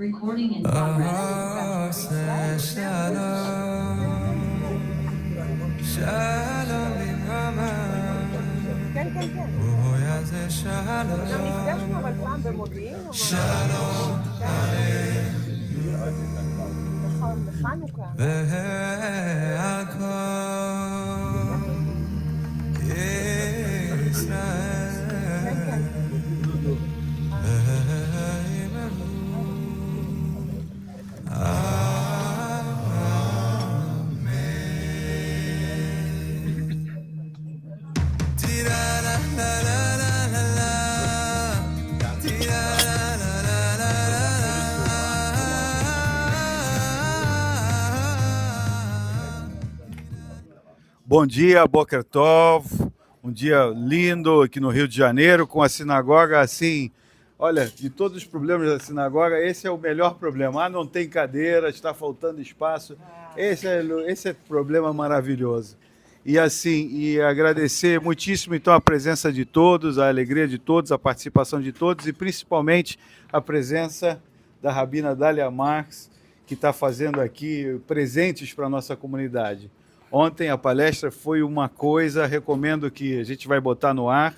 Recording in progress. שלום כן, כן, כן. והיה זה שלום גם נפגשנו אבל פעם במודיעין או מה? שלום נכון, בחנוכה. והכל ישראל כן, כן. Bom dia, Boker Tov, um dia lindo aqui no Rio de Janeiro, com a sinagoga assim, olha, de todos os problemas da sinagoga, esse é o melhor problema, não tem cadeira, está faltando espaço, esse é problema maravilhoso. E assim, e agradecer muitíssimo então a presença de todos, a alegria de todos, a participação de todos e principalmente a presença da Rabina Dália Marx, que está fazendo aqui presentes para a nossa comunidade. Ontem a palestra foi uma coisa, recomendo que a gente vai botar no ar.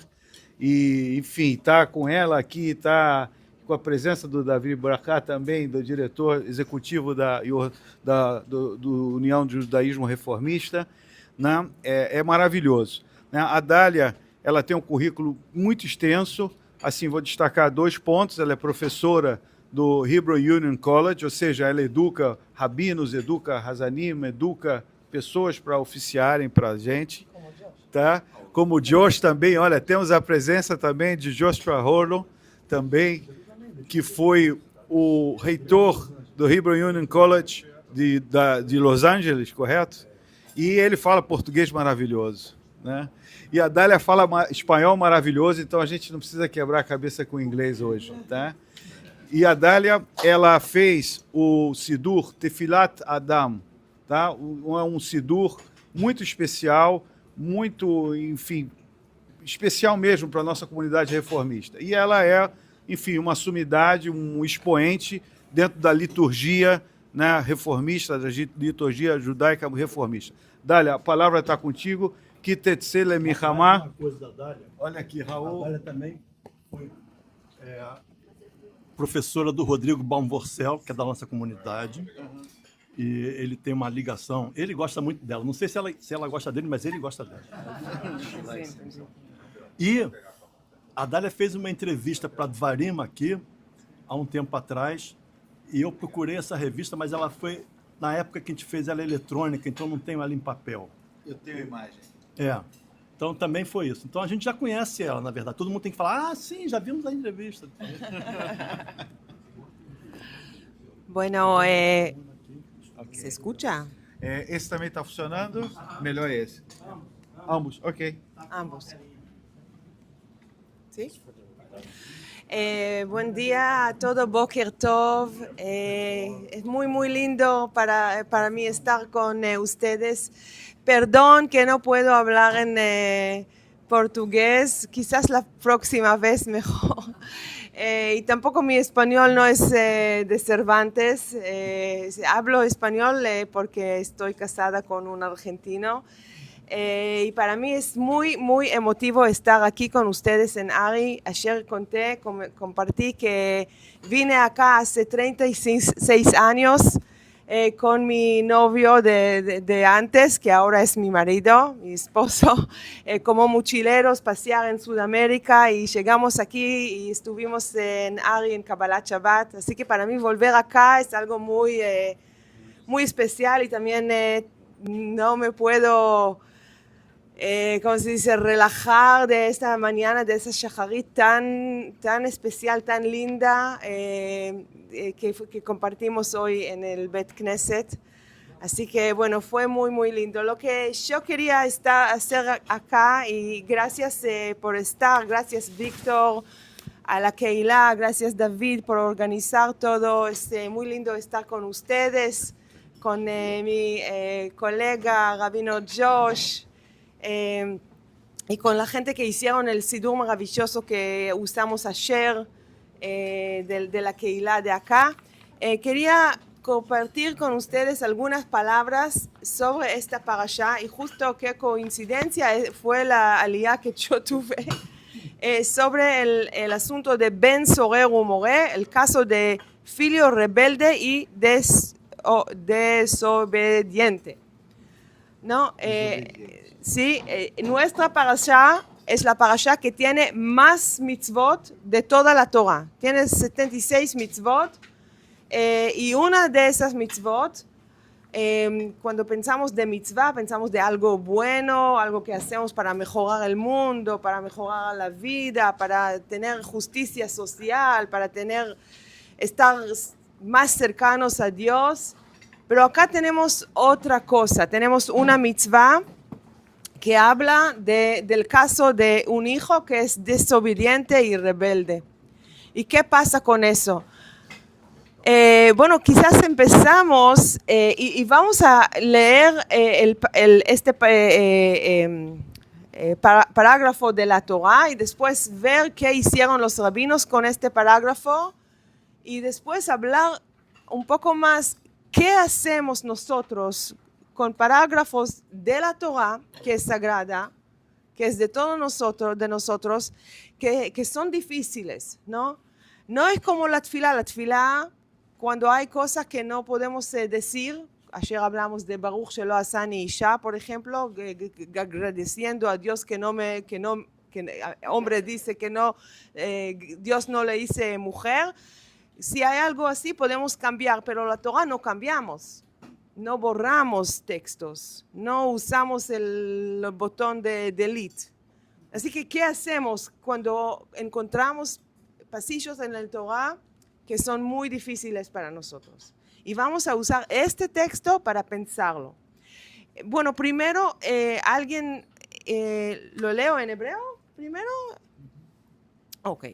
E, enfim, está com ela aqui, está com a presença do Davi Bracá também, do diretor executivo do União de Judaísmo Reformista, né? É maravilhoso. Né? A Dália, ela tem um currículo muito extenso, assim, vou destacar 2 pontos, ela é professora do Hebrew Union College, ou seja, ela educa rabinos, educa Hazanim, educa pessoas para oficiarem para a gente, tá? Como o Josh também, olha, temos a presença também de Joshua Horlon, também, que foi o reitor do Hebrew Union College de Los Angeles, correto? E ele fala português maravilhoso, né? E a Dália fala espanhol maravilhoso, então a gente não precisa quebrar a cabeça com o inglês hoje, tá? E a Dália, ela fez o Sidur Tefilat Adam, tá? Um sidur muito especial, muito, enfim, especial mesmo para a nossa comunidade reformista. E ela é, enfim, uma sumidade, um expoente dentro da liturgia, né, reformista, da liturgia judaica reformista. Dália, a palavra está contigo. Kitetzele Mihamá. Uma coisa da Dália. Olha aqui, Raul. A Dália também foi professora do Rodrigo Baumvorcel, que é da nossa comunidade. E ele tem uma ligação. Ele gosta muito dela. Não sei se ela gosta dele, mas ele gosta dela. E a Dália fez uma entrevista para Dvarim aqui, há um tempo atrás, e eu procurei essa revista, mas ela foi, na época que a gente fez ela eletrônica, então não tenho ela em papel. Eu tenho a imagem. Então também foi isso. Então a gente já conhece ela, na verdade. Todo mundo tem que falar, sim, já vimos a entrevista. Bueno, ¿se escucha? Esse também está funcionando? Melhor esse. Ambos, ok. Ambos. ¿Sí? Buen día a todos, Boker Tov. Es muy, muy lindo para mí estar con ustedes. Perdón que no puedo hablar en portugués, quizás la próxima vez mejor. Y tampoco mi español no es de Cervantes. Hablo español porque estoy casada con un argentino. Y para mí es muy, muy emotivo estar aquí con ustedes en Ari. Ayer compartí que vine acá hace 36 años con mi novio de antes, que ahora es mi marido, mi esposo, como mochileros, pasear en Sudamérica, y llegamos aquí y estuvimos en Ari en Kabbalat Shabbat. Así que para mí volver acá es algo muy, muy especial, y también no me puedo, ¿cómo se dice?, relajar de esta mañana, de esa shacharit tan especial, tan linda, que compartimos hoy en el Bet Knesset. Así que bueno, fue muy, muy lindo. Lo que yo quería hacer acá, y gracias por estar, gracias Víctor, a la Keilah, gracias David por organizar todo. Es muy lindo estar con ustedes, con mi colega Rabino Josh, y con la gente que hicieron el sidur maravilloso que usamos ayer de la Keilah de acá. Quería compartir con ustedes algunas palabras sobre esta parashá y justo qué coincidencia fue la aliyah que yo tuve sobre el asunto de Ben Sorer Umoré, el caso de filio rebelde y desobediente. ¿No? Sí, nuestra parashá es la parashá que tiene más mitzvot de toda la Torah. Tiene 76 mitzvot. Y una de esas mitzvot, cuando pensamos de mitzvah, pensamos de algo bueno, algo que hacemos para mejorar el mundo, para mejorar la vida, para tener justicia social, para estar más cercanos a Dios. Pero acá tenemos otra cosa, tenemos una mitzvah que habla del caso de un hijo que es desobediente y rebelde. ¿Y qué pasa con eso? Bueno, quizás empezamos y vamos a leer este parágrafo de la Torah y después ver qué hicieron los rabinos con este parágrafo y después hablar un poco más qué hacemos nosotros con parágrafos de la Torah, que es sagrada, que es de todos nosotros, que son difíciles, ¿no? No es como la tefilá, cuando hay cosas que no podemos decir. Ayer hablamos de Baruch Shelo Asani Isha, por ejemplo, agradeciendo a Dios que hombre dice que no, Dios no le hice mujer. Si hay algo así podemos cambiar, pero la Torah no cambiamos, no borramos textos, no usamos el botón de delete. Así que, ¿qué hacemos cuando encontramos pasillos en el Torah que son muy difíciles para nosotros? Y vamos a usar este texto para pensarlo. Bueno, primero, ¿alguien lo leo en hebreo primero? Ok.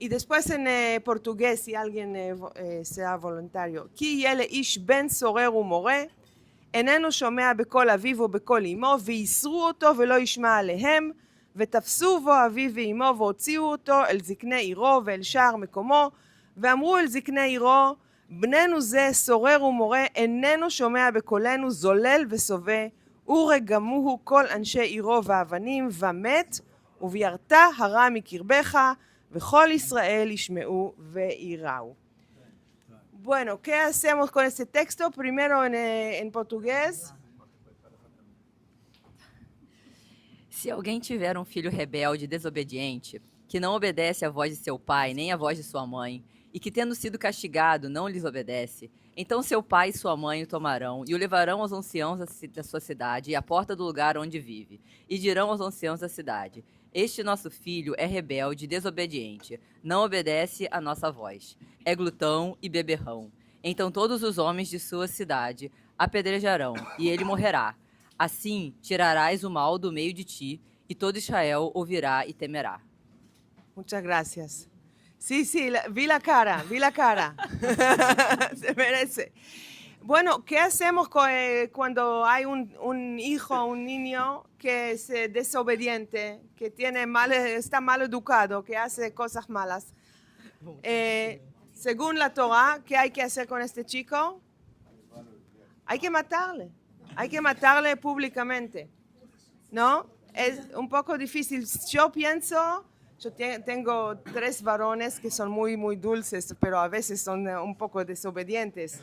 Y después en portugués, si alguien sea voluntario. כי יהיה לאיש בן סורר ומורה, איננו שומע בקול אביו ובקול אמו, ויסרו אותו ולא ישמע עליהם, ותפסו בו אביו ואמו והוציאו אותו אל זקני עירו ואל שער מקומו, ואמרו אל זקני עירו, בננו זה סורר ומורה, איננו שומע בקולנו, זולל וסובה, ורגמוהו כל אנשי עירו ואבנים, ומת, ובירתה הרע מקרבך, וכל ישראל ישמעו ויראו. Bueno, ¿qué hacemos con este texto? Primero en portugués. Se alguém tiver um filho rebelde e desobediente, que não obedece à voz de seu pai nem à voz de sua mãe, e que, tendo sido castigado, não lhes obedece, então seu pai e sua mãe o tomarão e o levarão aos anciãos da sua cidade e à porta do lugar onde vive, e dirão aos anciãos da cidade: este nosso filho é rebelde e desobediente, não obedece à nossa voz, é glutão e beberrão. Então todos os homens de sua cidade apedrejarão, e ele morrerá. Assim tirarás o mal do meio de ti, e todo Israel ouvirá e temerá. Muchas gracias. Sí, vi la cara. Se merece. Bueno, ¿qué hacemos cuando hay un hijo, un niño que es desobediente, que está mal educado, que hace cosas malas? Según la Torah, ¿qué hay que hacer con este chico? Hay que matarle públicamente, ¿no? Es un poco difícil. Yo tengo 3 varones que son muy, muy dulces, pero a veces son un poco desobedientes.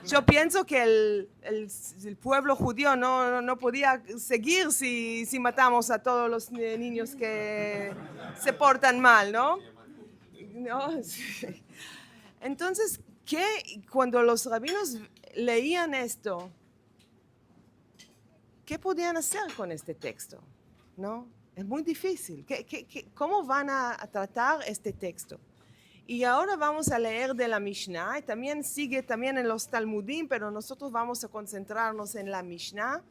Yo pienso que el pueblo judío no podía seguir si matamos a todos los niños que se portan mal, ¿no? Entonces, cuando los rabinos leían esto, ¿qué podían hacer con este texto? ¿No? Es muy difícil. ¿Cómo van a tratar este texto? Y ahora vamos a leer de la Mishnah, y también sigue en los Talmudim, pero nosotros vamos a concentrarnos en la Mishnah.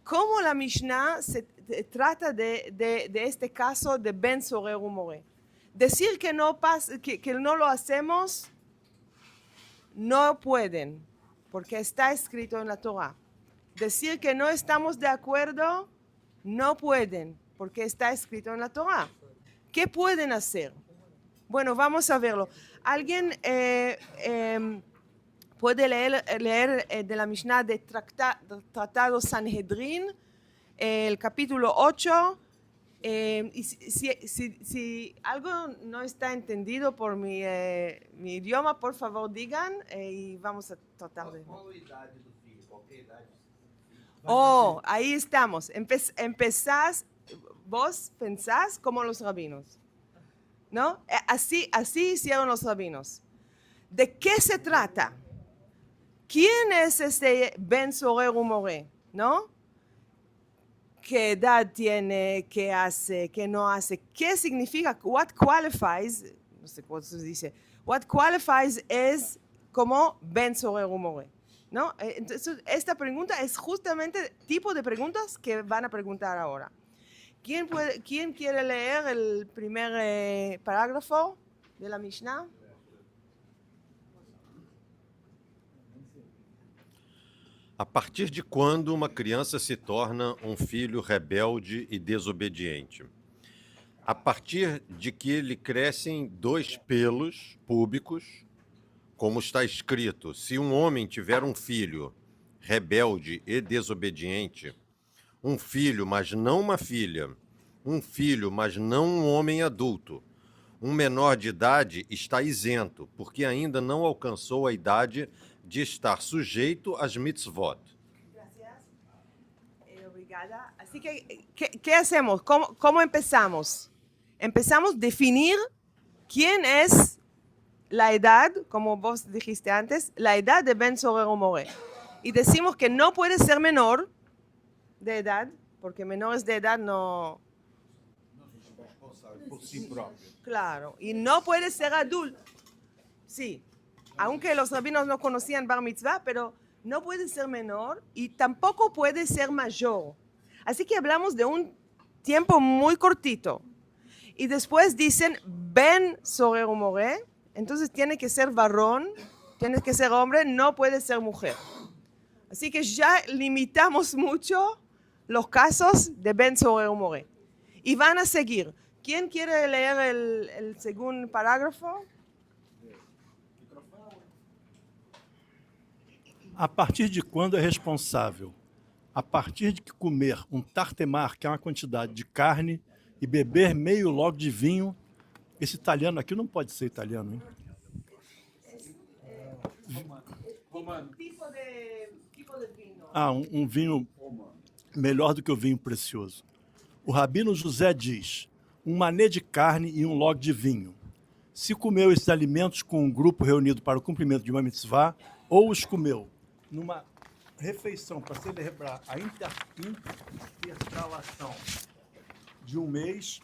¿Cómo la Mishnah se trata de este caso de Ben Sorer Umoré? Decir que no lo hacemos, no pueden, porque está escrito en la Torah. Decir que no estamos de acuerdo, no pueden, porque está escrito en la Torah. ¿Qué pueden hacer? Bueno, vamos a verlo. ¿Alguien puede leer de la Mishnah de Tratado Sanhedrin, el capítulo 8. Y si algo no está entendido por mi idioma, por favor digan y vamos a tratar de... Qual a idade do filho? Qualquer idade? Oh, ahí estamos. Vos pensás como los rabinos, ¿no? Así hicieron los rabinos. ¿De qué se trata? ¿Quién es este Ben Sorer Umoré? ¿No? ¿Qué edad tiene? ¿Qué hace? ¿Qué no hace? ¿Qué significa? What qualifies? No sé cómo se dice. What qualifies es como Ben Sorer Umoré, ¿no? Entonces, esta pregunta es justamente el tipo de preguntas que van a preguntar ahora. ¿Quién quiere leer el primer parágrafo de la Mishnah? A partir de quando uma criança se torna um filho rebelde e desobediente? A partir de que lhe crescem 2 pelos púbicos, como está escrito: se um homem tiver um filho rebelde e desobediente, um filho, mas não uma filha, um filho, mas não um homem adulto, um menor de idade está isento, porque ainda não alcançou a idade de estar sujeito às mitzvot. Gracias. Obrigada. Así que, ¿qué hacemos? ¿Cómo empezamos? Empezamos a definir quién es la edad, como vos dijiste antes, la edad de Ben Sorer Umoré. Y decimos que no puede ser menor de edad, porque menores de edad no... Por si próprio. Claro. Y no puede ser adulto. Sí. Aunque los rabinos no conocían Bar Mitzvah, pero no puede ser menor y tampoco puede ser mayor. Así que hablamos de un tiempo muy cortito. Y después dicen Ben Sorer Umoré, entonces tiene que ser varón, tiene que ser hombre, no puede ser mujer. Así que ya limitamos mucho los casos de Ben Sorer Umoré. Y van a seguir. ¿Quién quiere leer el segundo parágrafo? A partir de quando é responsável? A partir de que comer um tartemar, que é uma quantidade de carne, e beber meio logo de vinho. Esse italiano aqui não pode ser italiano, hein? Tipo de vino. Ah, um vinho melhor do que o vinho precioso. O rabino José diz: um mané de carne e um log de vinho. Se comeu esses alimentos com um grupo reunido para o cumprimento de uma mitzvah, ou os comeu numa refeição para celebrar a intercalação de um mês,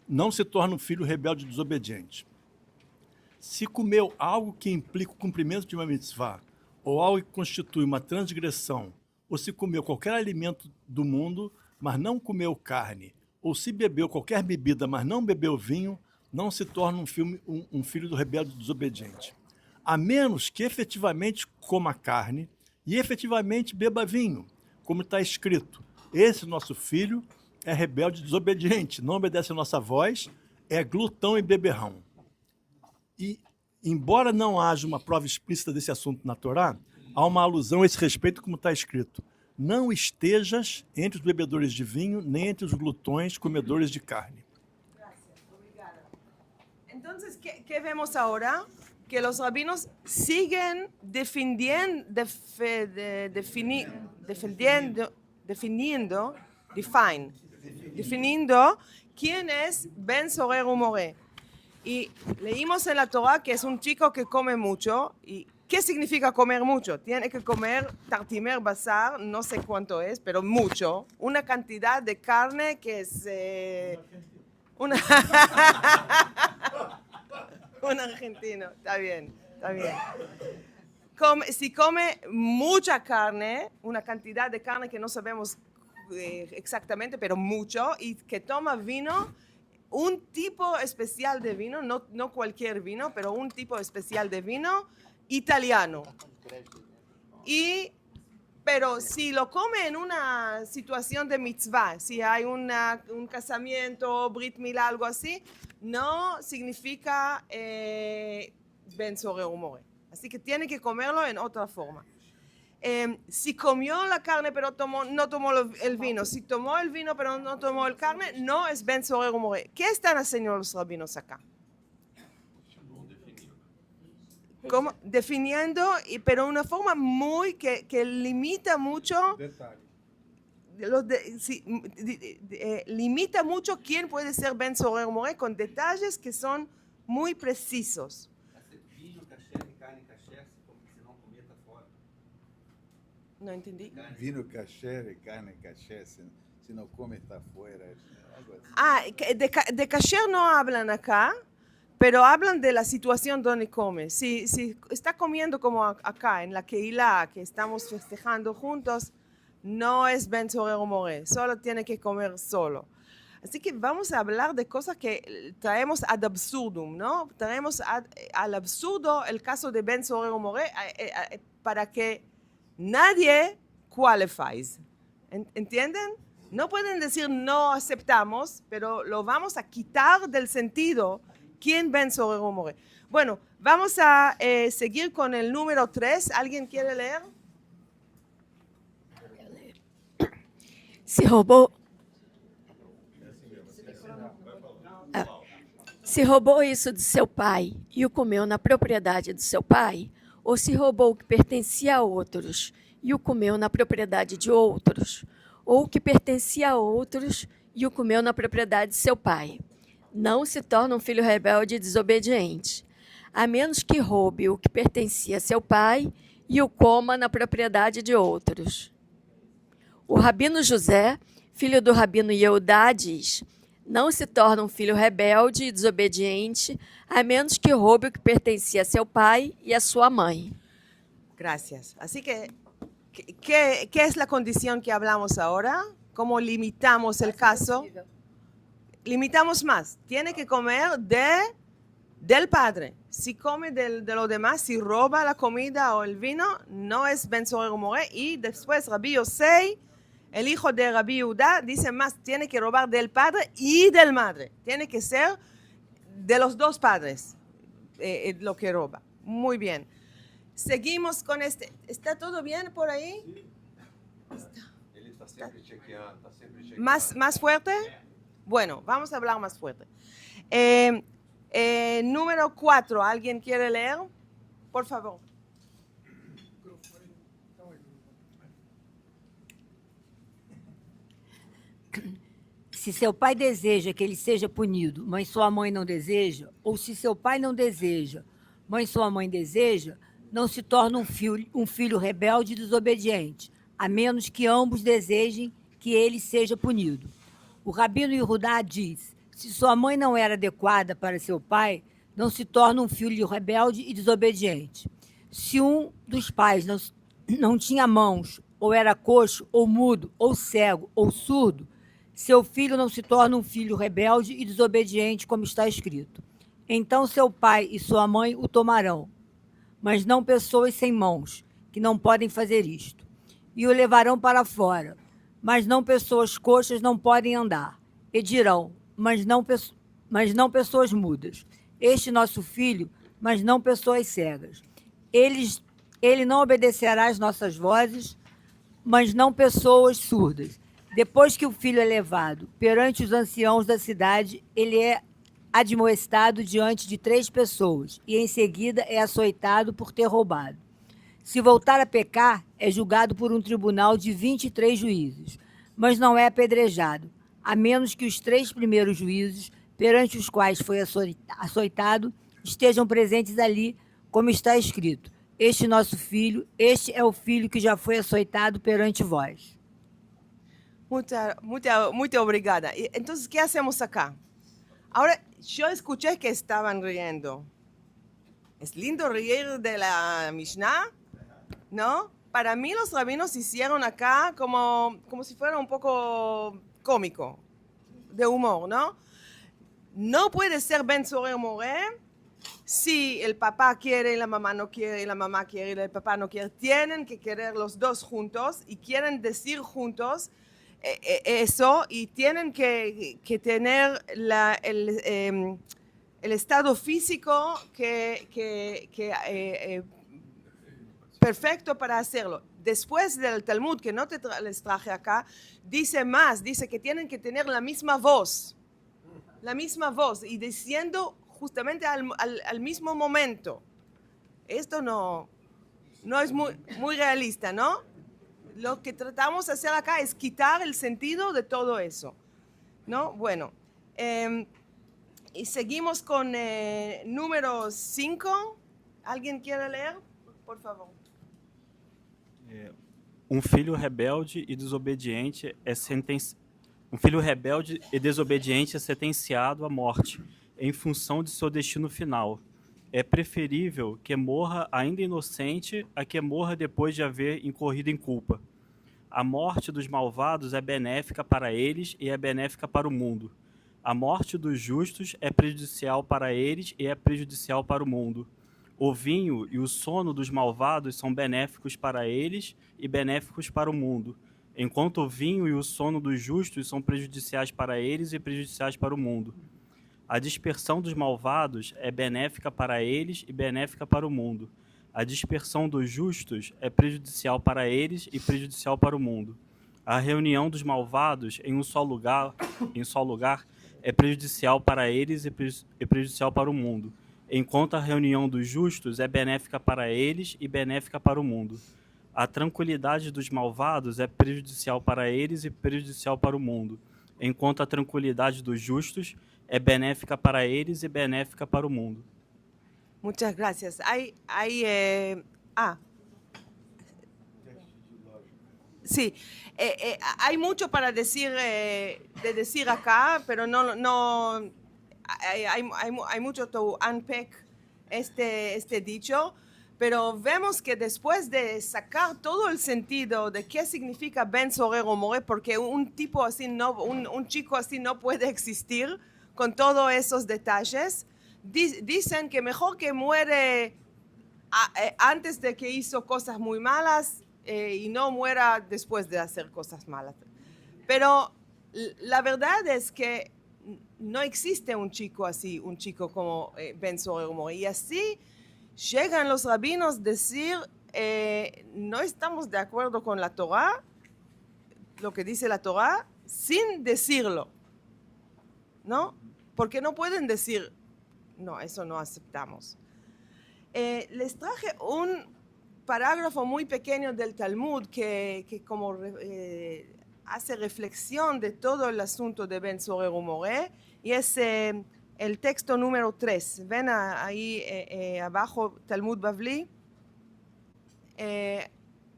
não se torna um filho rebelde e desobediente. Se comeu algo que implica o cumprimento de uma mitzvah, ou algo que constitui uma transgressão, ou se comeu qualquer alimento do mundo, mas não comeu carne, ou se bebeu qualquer bebida, mas não bebeu vinho, não se torna um filho do rebelde e desobediente. A menos que efetivamente coma carne e efetivamente beba vinho, como está escrito: esse nosso filho é rebelde e desobediente, não obedece a nossa voz, é glutão e beberrão. E, embora não haja uma prova explícita desse assunto na Torá, há uma alusão a esse respeito, como está escrito: não estejas entre os bebedores de vinho, nem entre os glutões comedores de carne. Entonces, ¿qué vemos ahora? Que los rabinos siguen definiendo quién es Ben Sorer Umoré. Y leímos en la Torah que es un chico que come mucho. ¿Y qué significa comer mucho? Tiene que comer tartimer basar, no sé cuánto es, pero mucho. Una cantidad de carne que es... Un argentino, está bien, está bien. Si come mucha carne, una cantidad de carne que no sabemos exactamente, pero mucho, y que toma vino, un tipo especial de vino, no cualquier vino, pero un tipo especial de vino italiano. Pero si lo come en una situación de mitzvah, si hay un casamiento, brit milá, algo así, no significa Ben Sorer Umoré. Así que tiene que comerlo en otra forma. Si comió la carne pero no tomó el vino, si tomó el vino pero no tomó el carne, no es Ben Sorer Umoré. ¿Qué están haciendo los rabinos acá? ¿Cómo? Definiendo, pero de una forma muy que limita mucho. Limita mucho quién puede ser Ben Sorer Umoré con detalles que son muy precisos. No entendí. Vino kasher e carne kasher, se não come está fuera. Algo así. De kasher no hablan acá, pero hablan de la situación donde come. Si está comiendo como acá, en la Keilah, que estamos festejando juntos, no es Ben Sorer Umoré, solo tiene que comer solo. Así que vamos a hablar de cosas que traemos ad absurdum, ¿no? Traemos al absurdo el caso de Ben Sorer Umoré para que nadie qualifies. ¿Entienden? No pueden decir no aceptamos, pero lo vamos a quitar del sentido quién Ben Sorer Umoré. Bueno, vamos a seguir con el número 3. ¿Alguien quiere leer? Se roubou isso de seu pai e o comeu na propriedade do seu pai, ou se roubou o que pertencia a outros e o comeu na propriedade de outros, ou o que pertencia a outros e o comeu na propriedade de seu pai, não se torna um filho rebelde e desobediente, a menos que roube o que pertencia a seu pai e o coma na propriedade de outros. O rabino José, filho do rabino Yehudá, diz: não se torna um filho rebelde e desobediente, a menos que roube o que pertencia a seu pai e a sua mãe. Gracias. Así que, ¿qué es la condición que hablamos ahora? ¿Cómo limitamos el caso? Limitamos más. Tiene que comer del padre. Si come de lo demás, si roba la comida o el vino, no es Ben Sorer Umoré. Y después Rabbi Yosei, el hijo de Rabbi Yehuda, dice más, tiene que robar del padre y del madre. Tiene que ser de los dos padres lo que roba. Muy bien. Seguimos con este. ¿Está todo bien por ahí? Ele está sempre chequeando, está sempre chequeando. ¿Más fuerte? Bueno, vamos a hablar más fuerte. Número 4, ¿alguien quiere leer? Por favor. Se seu pai deseja que ele seja punido, mas sua mãe não deseja, ou se seu pai não deseja, mas sua mãe deseja, não se torna um filho rebelde e desobediente, a menos que ambos desejem que ele seja punido. O rabino Yehudá diz: se sua mãe não era adequada para seu pai, não se torna um filho rebelde e desobediente. Se um dos pais não tinha mãos, ou era coxo, ou mudo, ou cego, ou surdo, seu filho não se torna um filho rebelde e desobediente, como está escrito. Então seu pai e sua mãe o tomarão, mas não pessoas sem mãos, que não podem fazer isto. E o levarão para fora, mas não pessoas coxas não podem andar. E dirão, mas não pessoas mudas. Este nosso filho, mas não pessoas cegas. Ele não obedecerá às nossas vozes, mas não pessoas surdas. Depois que o filho é levado perante os anciãos da cidade, ele é admoestado diante de 3 pessoas e em seguida é açoitado por ter roubado. Se voltar a pecar, é julgado por um tribunal de 23 juízes, mas não é apedrejado, a menos que os 3 primeiros juízes, perante os quais foi açoitado, estejam presentes ali, como está escrito: este nosso filho, este é o filho que já foi açoitado perante vós. Muito obrigada. Entonces, ¿qué hacemos acá? Ahora, yo escuché que estaban riendo. ¿Es lindo reír de la Mishnah? ¿No? Para mí los rabinos hicieron acá como si fuera un poco cómico, de humor, ¿no? No puede ser Ben Sorer Umoré si el papá quiere y la mamá no quiere, y la mamá quiere y el papá no quiere. Tienen que querer los dos juntos y quieren decir juntos eso, y tienen que tener el estado físico que perfecto para hacerlo. Después del Talmud, que no les traje acá, dice más, dice que tienen que tener la misma voz, y diciendo justamente al mismo momento. Esto no es muy realista, ¿no? Lo que tratamos de hacer acá es quitar el sentido de todo eso, ¿no? Bueno, y seguimos con número 5. ¿Alguien quiere leer? Por favor. Um filho rebelde e desobediente Um filho rebelde e desobediente é sentenciado à morte, em função de seu destino final. É preferível que morra ainda inocente a que morra depois de haver incorrido em culpa. A morte dos malvados é benéfica para eles e é benéfica para o mundo. A morte dos justos é prejudicial para eles e é prejudicial para o mundo. O vinho e o sono dos malvados são benéficos para eles e benéficos para o mundo, enquanto o vinho e o sono dos justos são prejudiciais para eles e prejudiciais para o mundo. A dispersão dos malvados é benéfica para eles e benéfica para o mundo. A dispersão dos justos é prejudicial para eles e prejudicial para o mundo. A reunião dos malvados em um só lugar é prejudicial para eles e prejudicial para o mundo, enquanto a reunião dos justos é benéfica para eles e benéfica para o mundo. A tranquilidade dos malvados é prejudicial para eles e prejudicial para o mundo, enquanto a tranquilidade dos justos é benéfica para eles e benéfica para o mundo. Muchas gracias. Sí, hay mucho para decir acá, pero no hay mucho to unpack este dicho, pero vemos que después de sacar todo el sentido de qué significa Ben Sorer Umoreh, porque un tipo así un chico así no puede existir con todos esos detalles, dicen que mejor que muere antes de que hizo cosas muy malas y no muera después de hacer cosas malas. Pero la verdad es que no existe un chico así, un chico como Ben Sorer Umoreh. Y así llegan los rabinos a decir, no estamos de acuerdo con la Torá, lo que dice la Torá, sin decirlo, ¿no? Porque no pueden decir, no, eso no aceptamos. Les traje un parágrafo muy pequeño del Talmud que como hace reflexión de todo el asunto de Ben Sorer Umoreh, y es el texto número 3. Ven ahí abajo, Talmud Bavli.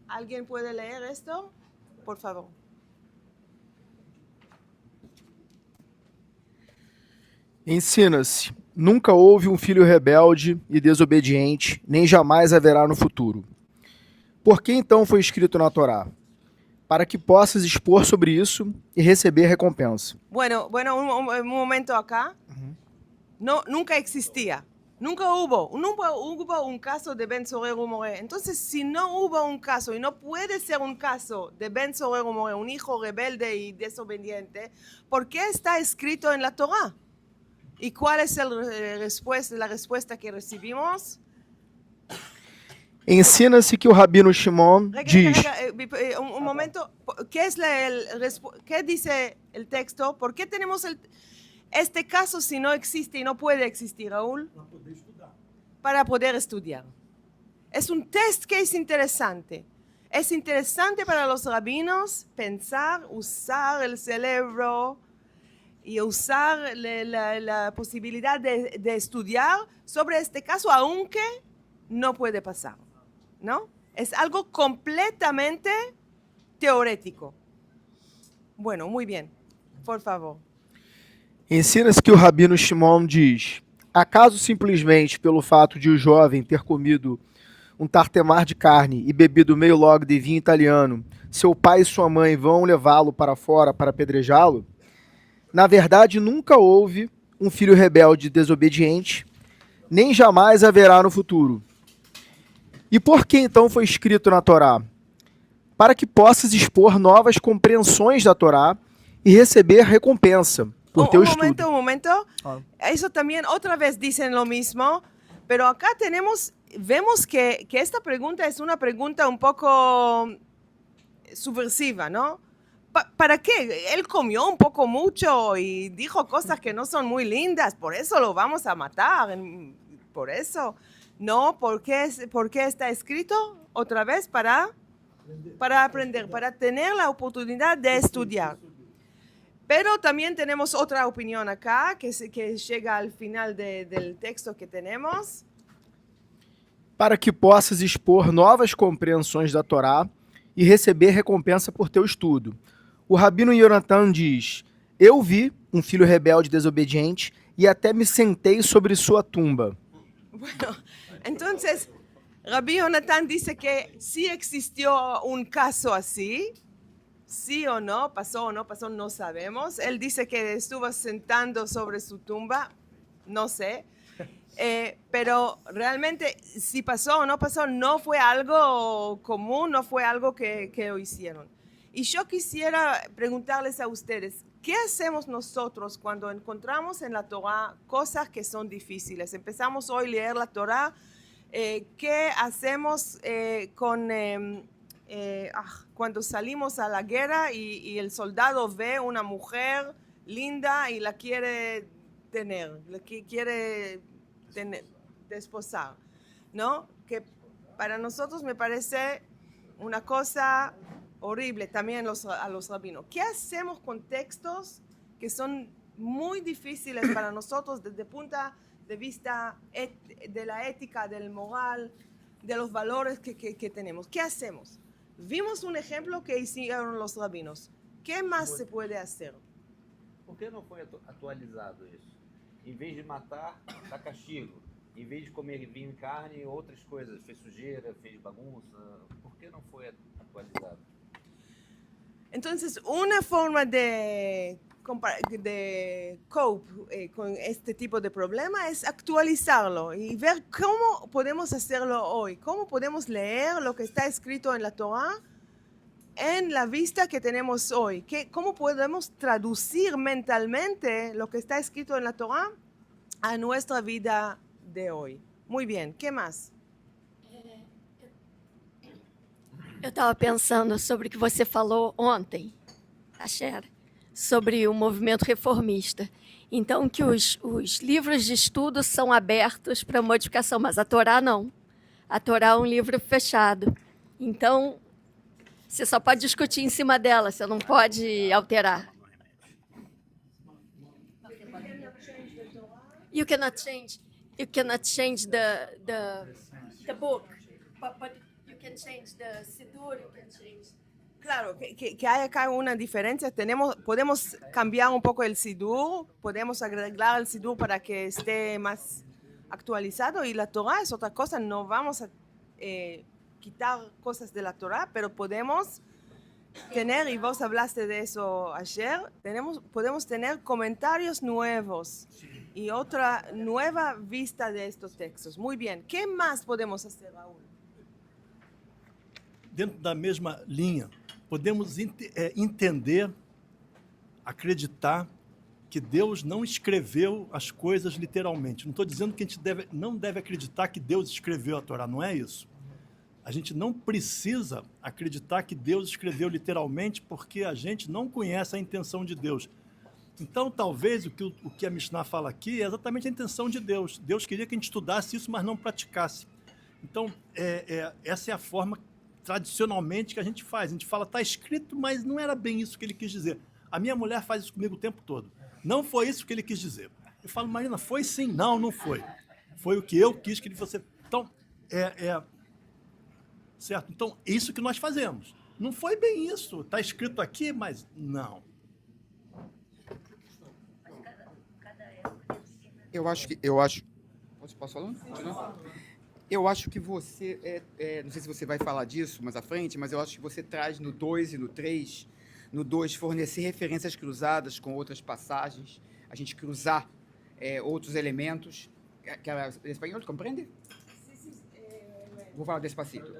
¿Alguien puede leer esto? Por favor. Ensina-se, nunca houve um filho rebelde e desobediente, nem jamais haverá no futuro. Por que então foi escrito na Torá? Para que possas expor sobre isso e receber recompensa. Bueno, un momento acá. No, nunca existía. Nunca hubo un caso de Ben Sorer Umoreh. Entonces, si no hubo un caso, y no puede ser un caso de Ben Sorer Umoreh, un hijo rebelde y desobediente, ¿por qué está escrito en la Torá? ¿Y cuál es la respuesta que recibimos? Ensina-se que o Rabino Shimon diz... Un momento, ¿qué dice el texto? ¿Por qué tenemos este caso si no existe y no puede existir, Raúl? Para poder estudiar. Es un test que es interesante. Es interesante para los rabinos pensar, usar el cerebro y usar la posibilidad de estudiar sobre este caso, aunque no puede pasar, ¿no? Es algo completamente teórico. Bueno, muy bien. Por favor. Ensina-se que o Rabino Shimon diz: acaso simplesmente pelo fato de o jovem ter comido um tartemar de carne e bebido meio log de vinho italiano, seu pai e sua mãe vão levá-lo para fora para apedrejá-lo? Na verdade, nunca houve um filho rebelde e desobediente, nem jamais haverá no futuro. E por que então foi escrito na Torá? Para que possas expor novas compreensões da Torá e receber recompensa por teu estudo. Un momento. Eso también otra vez dicen lo mismo, Pero acá vemos que esta pregunta es una pregunta un poco subversiva, ¿no? ¿Para qué? Él comió un poco mucho y dijo cosas que no son muy lindas, por eso lo vamos a matar, por eso. No, ¿por qué está escrito? Otra vez para aprender, para tener la oportunidad de estudiar. Pero también tenemos otra opinión acá, que llega al final del texto que tenemos. Para que possas expor novas compreensões da Torá e receber recompensa por teu estudo. O Rabino Yonatan diz: eu vi um filho rebelde e desobediente e até me sentei sobre sua tumba. Bueno, entonces, Rabbi Jonathan dice que sí existió un caso así, sí o no, pasó, no sabemos. Él dice que estuvo sentando sobre su tumba, no sé. Pero realmente, si pasó o no pasó, no fue algo común, no fue algo que lo hicieron. Y yo quisiera preguntarles a ustedes, ¿qué hacemos nosotros cuando encontramos en la Torá cosas que son difíciles? Empezamos hoy a leer la Torá. ¿Qué hacemos cuando salimos a la guerra y el soldado ve una mujer linda y la quiere tener, desposar, ¿no? Que para nosotros me parece una cosa horrible también a los rabinos. ¿Qué hacemos con textos que son muy difíciles para nosotros desde el punto de vista de la ética, del moral, de los valores que tenemos? ¿Qué hacemos? Vimos un ejemplo que hicieron los rabinos. ¿Qué más se puede hacer? Por que não foi atualizado isso? Em vez de matar, dá castigo. Em vez de comer vinho e carne, outras coisas. Fez sujeira, fez bagunça. Por que não foi atualizado? Entonces, una forma de cope con este tipo de problema es actualizarlo y ver cómo podemos hacerlo hoy, cómo podemos leer lo que está escrito en la Torá en la vista que tenemos hoy, cómo podemos traducir mentalmente lo que está escrito en la Torá a nuestra vida de hoy. Muy bien, ¿qué más? Eu estava pensando sobre o que você falou ontem, Asher, sobre o movimento reformista. Então, que os livros de estudo são abertos para modificação, mas a Torá não. A Torá é um livro fechado. Então, você só pode discutir em cima dela, você não pode alterar. You cannot change the book, but you can change the Siddur, you can change. Claro, que hay acá una diferencia. Podemos cambiar un poco el Siddur, podemos arreglar el Siddur para que esté más actualizado, y la Torá es otra cosa. No vamos a quitar cosas de la Torá, pero podemos tener, y vos hablaste de eso ayer, podemos tener comentarios nuevos y otra nueva vista de estos textos. Muy bien, ¿qué más podemos hacer, Raúl? Dentro da mesma linha, podemos entender, acreditar que Deus não escreveu as coisas literalmente. Não estou dizendo que a gente não deve acreditar que Deus escreveu a Torá, não é isso. A gente não precisa acreditar que Deus escreveu literalmente, porque a gente não conhece a intenção de Deus. Então, talvez o que a Mishnah fala aqui é exatamente a intenção de Deus. Deus queria que a gente estudasse isso, mas não praticasse. Então, essa é a forma tradicionalmente que a gente faz. A gente fala, está escrito, mas não era bem isso que ele quis dizer. A minha mulher faz isso comigo o tempo todo. Não foi isso que ele quis dizer. Eu falo, Marina, foi sim? Não, não foi. Foi o que eu quis que você... Então, certo? Então, é isso que nós fazemos. Não foi bem isso. Está escrito aqui, mas não. Eu acho... Posso falar? Eu acho que você, não sei se você vai falar disso mais à frente, mas eu acho que você traz no 2 e no 3, no 2, fornecer referências cruzadas com outras passagens, a gente cruzar outros elementos. ¿En español, compreende? Vou falar despacito.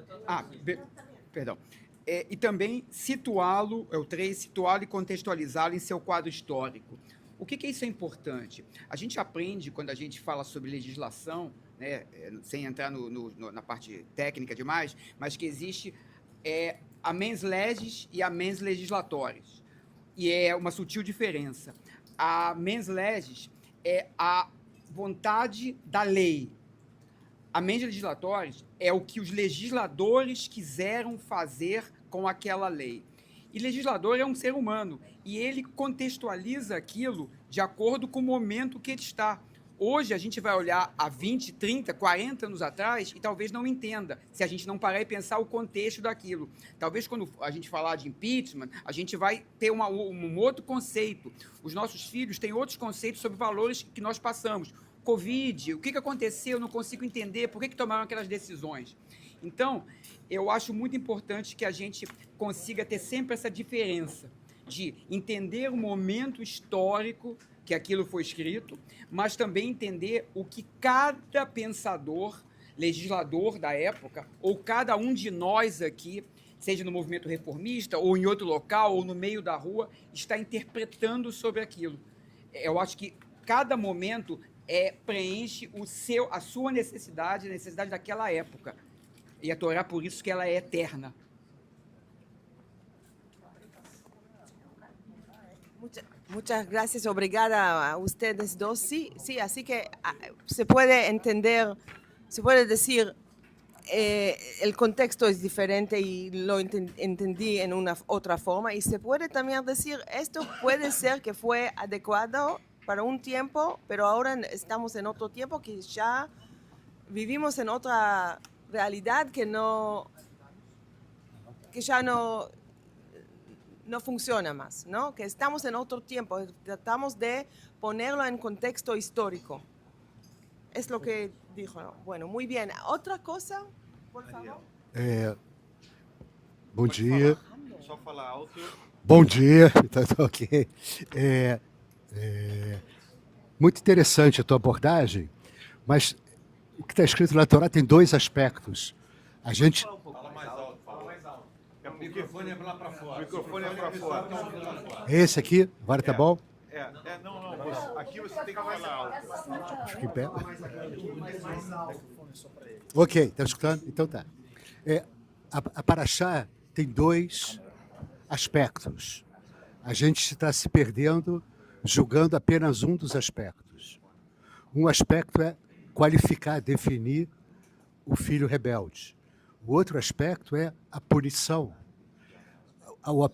Perdão. E também situá-lo, é o 3, situá-lo e contextualizá-lo em seu quadro histórico. O que isso é importante? A gente aprende, quando a gente fala sobre legislação, né, sem entrar na parte técnica demais, mas que existe a mens legis e a mens legislatoris. E é uma sutil diferença. A mens legis é a vontade da lei. A mens legislatoris é o que os legisladores quiseram fazer com aquela lei. E legislador é um ser humano, e ele contextualiza aquilo de acordo com o momento que ele está. Hoje a gente vai olhar há 20, 30, 40 anos atrás e talvez não entenda, se a gente não parar e pensar o contexto daquilo. Talvez quando a gente falar de impeachment, a gente vai ter um outro conceito. Os nossos filhos têm outros conceitos sobre valores que nós passamos. Covid, o que aconteceu, eu não consigo entender, por que tomaram aquelas decisões. Então, eu acho muito importante que a gente consiga ter sempre essa diferença de entender o momento histórico que aquilo foi escrito, mas também entender o que cada pensador, legislador da época, ou cada um de nós aqui, seja no movimento reformista, ou em outro local, ou no meio da rua, está interpretando sobre aquilo. Eu acho que cada momento preenche a sua necessidade, a necessidade daquela época. E a Torá, por isso que ela é eterna. Muchas gracias, obrigada a ustedes dos. Sí, así que se puede entender, se puede decir, el contexto es diferente y lo entendí en una otra forma, y se puede también decir, esto puede ser que fue adecuado para un tiempo, pero ahora estamos en otro tiempo que ya vivimos en otra realidad que ya no funciona más, ¿no? Que estamos en otro tiempo, tratamos de ponerlo en contexto histórico. Es lo que dijo, ¿no? Bueno, muy bien. ¿Otra cosa, por favor? Bom dia. Só falar alto. Bom dia. Tá ok. Muito interessante a tua abordagem, mas o que está escrito na Torá tem dois aspectos. A gente... Fala mais alto. O microfone é lá para fora. O microfone é para fora. Esse aqui, agora tá bom? Não. Aqui você tem que falar alto. Fica em pé. Ok, tá escutando? Então tá. A Paraxá tem dois aspectos. A gente está se perdendo julgando apenas um dos aspectos. Um aspecto é qualificar, definir o filho rebelde. O outro aspecto é a punição. Ao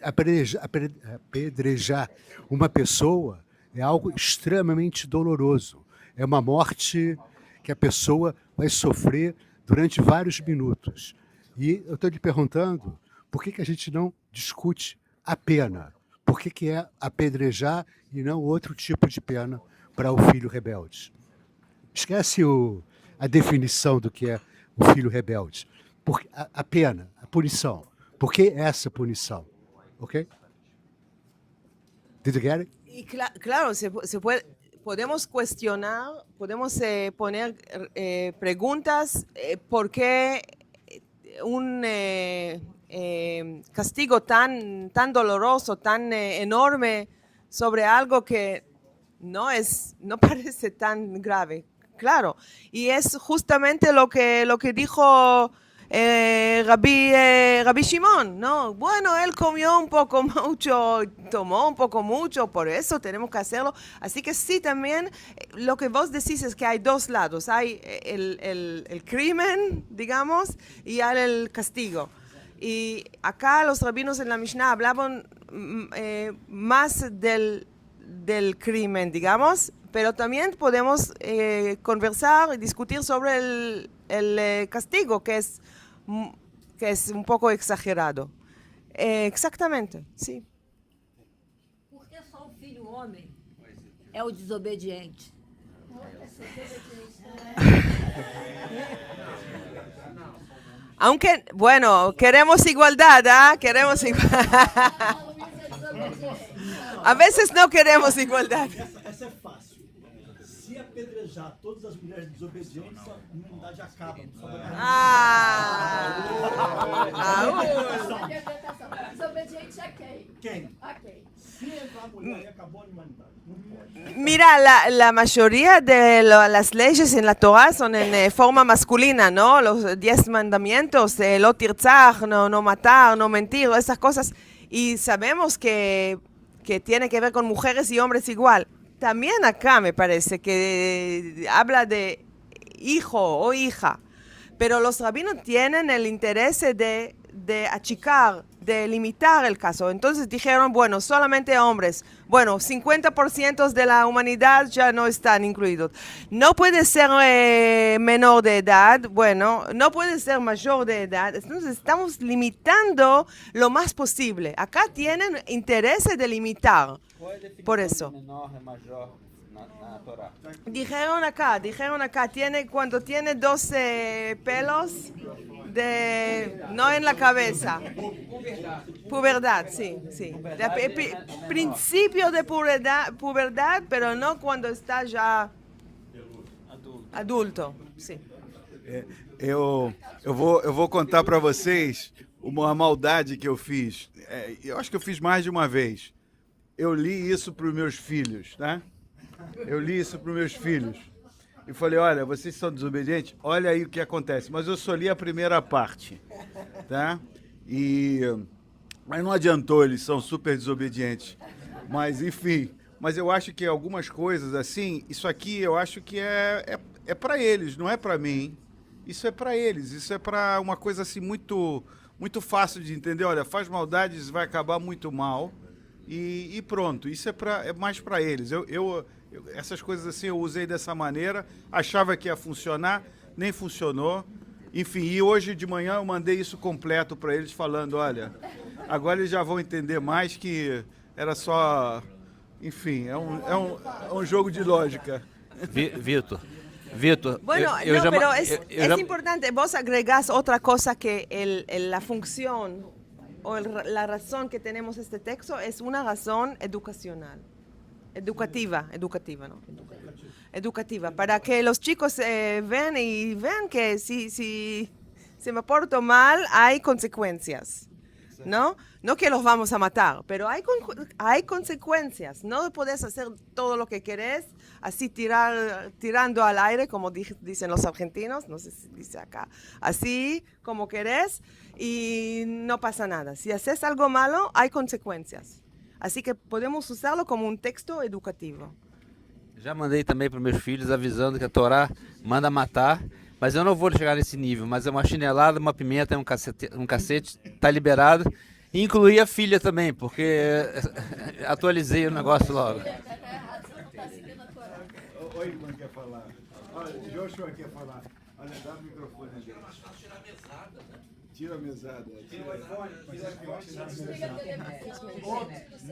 apedrejar uma pessoa é algo extremamente doloroso. É uma morte que a pessoa vai sofrer durante vários minutos. E eu estou lhe perguntando, por que a gente não discute a pena? Por que é apedrejar e não outro tipo de pena para o filho rebelde? Esquece a definição do que é o filho rebelde. Porque a pena, a punição. Por que essa punição? Ok? Did you get it? Y claro, podemos cuestionar, podemos poner preguntas por qué un castigo tan doloroso, tan enorme sobre algo que no parece tan grave. Claro, y es justamente lo que dijo Rabbi Shimon, ¿no? Bueno, él comió un poco mucho, tomó un poco mucho, por eso tenemos que hacerlo. Así que sí, también lo que vos decís es que hay dos lados. Hay el crimen, digamos, y hay el castigo. Y acá los rabinos en la Mishnah hablaban más del crimen, digamos, pero también podemos conversar y discutir sobre el castigo, que es un poco exagerado. Exactamente, sí. Por que só o filho homem é o desobediente? Aunque, bueno, queremos igualdad, ¿ah? Queremos igualdad. A veces no queremos igualdad. Essa é fácil. Se apedrejar todas as mulheres desobedientes, a humanidade acaba. Desobediente é quem? Quem? Ok. Se Mira, la mayoría de las leyes en la Torah son en forma masculina, ¿no? Los 10 mandamientos, lo tirzach, no matar, no mentir, esas cosas. Y sabemos que tiene que ver con mujeres y hombres igual. También acá me parece que habla de hijo o hija, pero los rabinos tienen el interés de achicar, de limitar el caso. Entonces dijeron, bueno, solamente hombres. Bueno, 50% de la humanidad ya no están incluidos. No puede ser menor de edad, bueno, no puede ser mayor de edad. Entonces estamos limitando lo más posible. Acá tienen interés de limitar. Por eso. Menor e major na Torá. Dijeron acá, cuando tiene 12 pelos, no en la cabeza. Pubertad, sí. Principio de pubertad, pero no cuando está ya adulto. Sí. Eu vou contar para vocês uma maldade que eu fiz. Eu acho que eu fiz mais de uma vez. Eu li isso para os meus filhos, tá? Eu li isso para os meus filhos. E falei, olha, vocês são desobedientes, olha aí o que acontece. Mas eu só li a primeira parte, tá? Mas não adiantou, eles são super desobedientes. Mas, enfim, mas eu acho que algumas coisas, assim, isso aqui eu acho que é para eles, não é para mim. Isso é para eles, isso é para uma coisa assim muito, muito fácil de entender. Olha, faz maldades, vai acabar muito mal. E pronto, isso é mais para eles. Essas coisas assim eu usei dessa maneira, achava que ia funcionar, nem funcionou. Enfim, e hoje de manhã eu mandei isso completo para eles, falando, olha, agora eles já vão entender mais que era só... Enfim, é um jogo de lógica. Vitor, Bueno, pero es importante, vos agregás otra cosa que la función o la razón que tenemos este texto es una razón educacional. Educativa, ¿no? Educativa, para que los chicos vean que si me porto mal hay consecuencias, ¿no? No que los vamos a matar, pero hay consecuencias. No podés hacer todo lo que querés, así tirando al aire, como dicen los argentinos, no sé si dice acá, así como querés y no pasa nada. Si haces algo malo, hay consecuencias. Así que podemos usarlo como um texto educativo. Já mandei também para meus filhos avisando que a Torá manda matar, mas eu não vou chegar nesse nível, mas é uma chinelada, uma pimenta, um cacete, tá liberado. E incluí a filha também, porque atualizei o negócio logo. Oi, irmã quer falar. Olha, Joshua quer falar. Olha, dá o microfone ali. Tira a mesada. Tira o iPhone,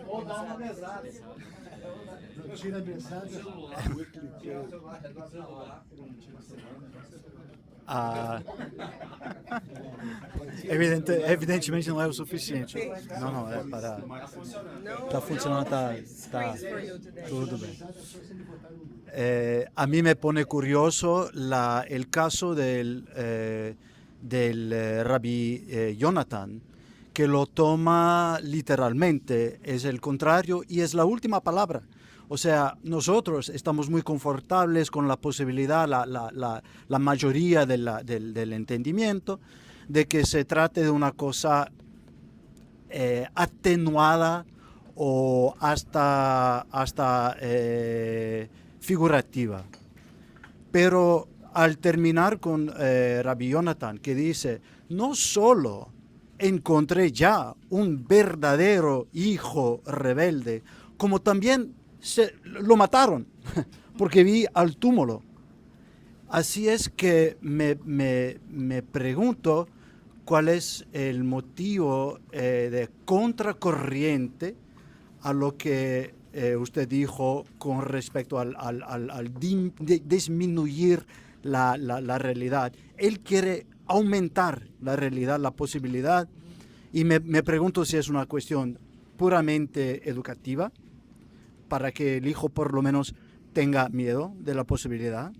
Ou dá uma mesada. Tira a mesada. Evidentemente não é o suficiente. Não, é para... Está funcionando, está tudo bem. A mí me pone curioso el caso del Rabbi Jonathan, que lo toma literalmente, es el contrario y es la última palabra. O sea, nosotros estamos muy confortables con la posibilidad, la mayoría del entendimiento, de que se trate de una cosa atenuada o hasta figurativa. Pero al terminar con Rabbi Jonathan, que dice, no solo encontré ya un verdadero hijo rebelde, como también lo mataron, porque vi al túmulo. Así es que me pregunto cuál es el motivo de contracorriente a lo que usted dijo con respecto al disminuir la realidad. Él quiere aumentar la realidad, la posibilidad, y me pregunto si es una cuestión puramente educativa, para que el hijo por lo menos tenga miedo de la posibilidad,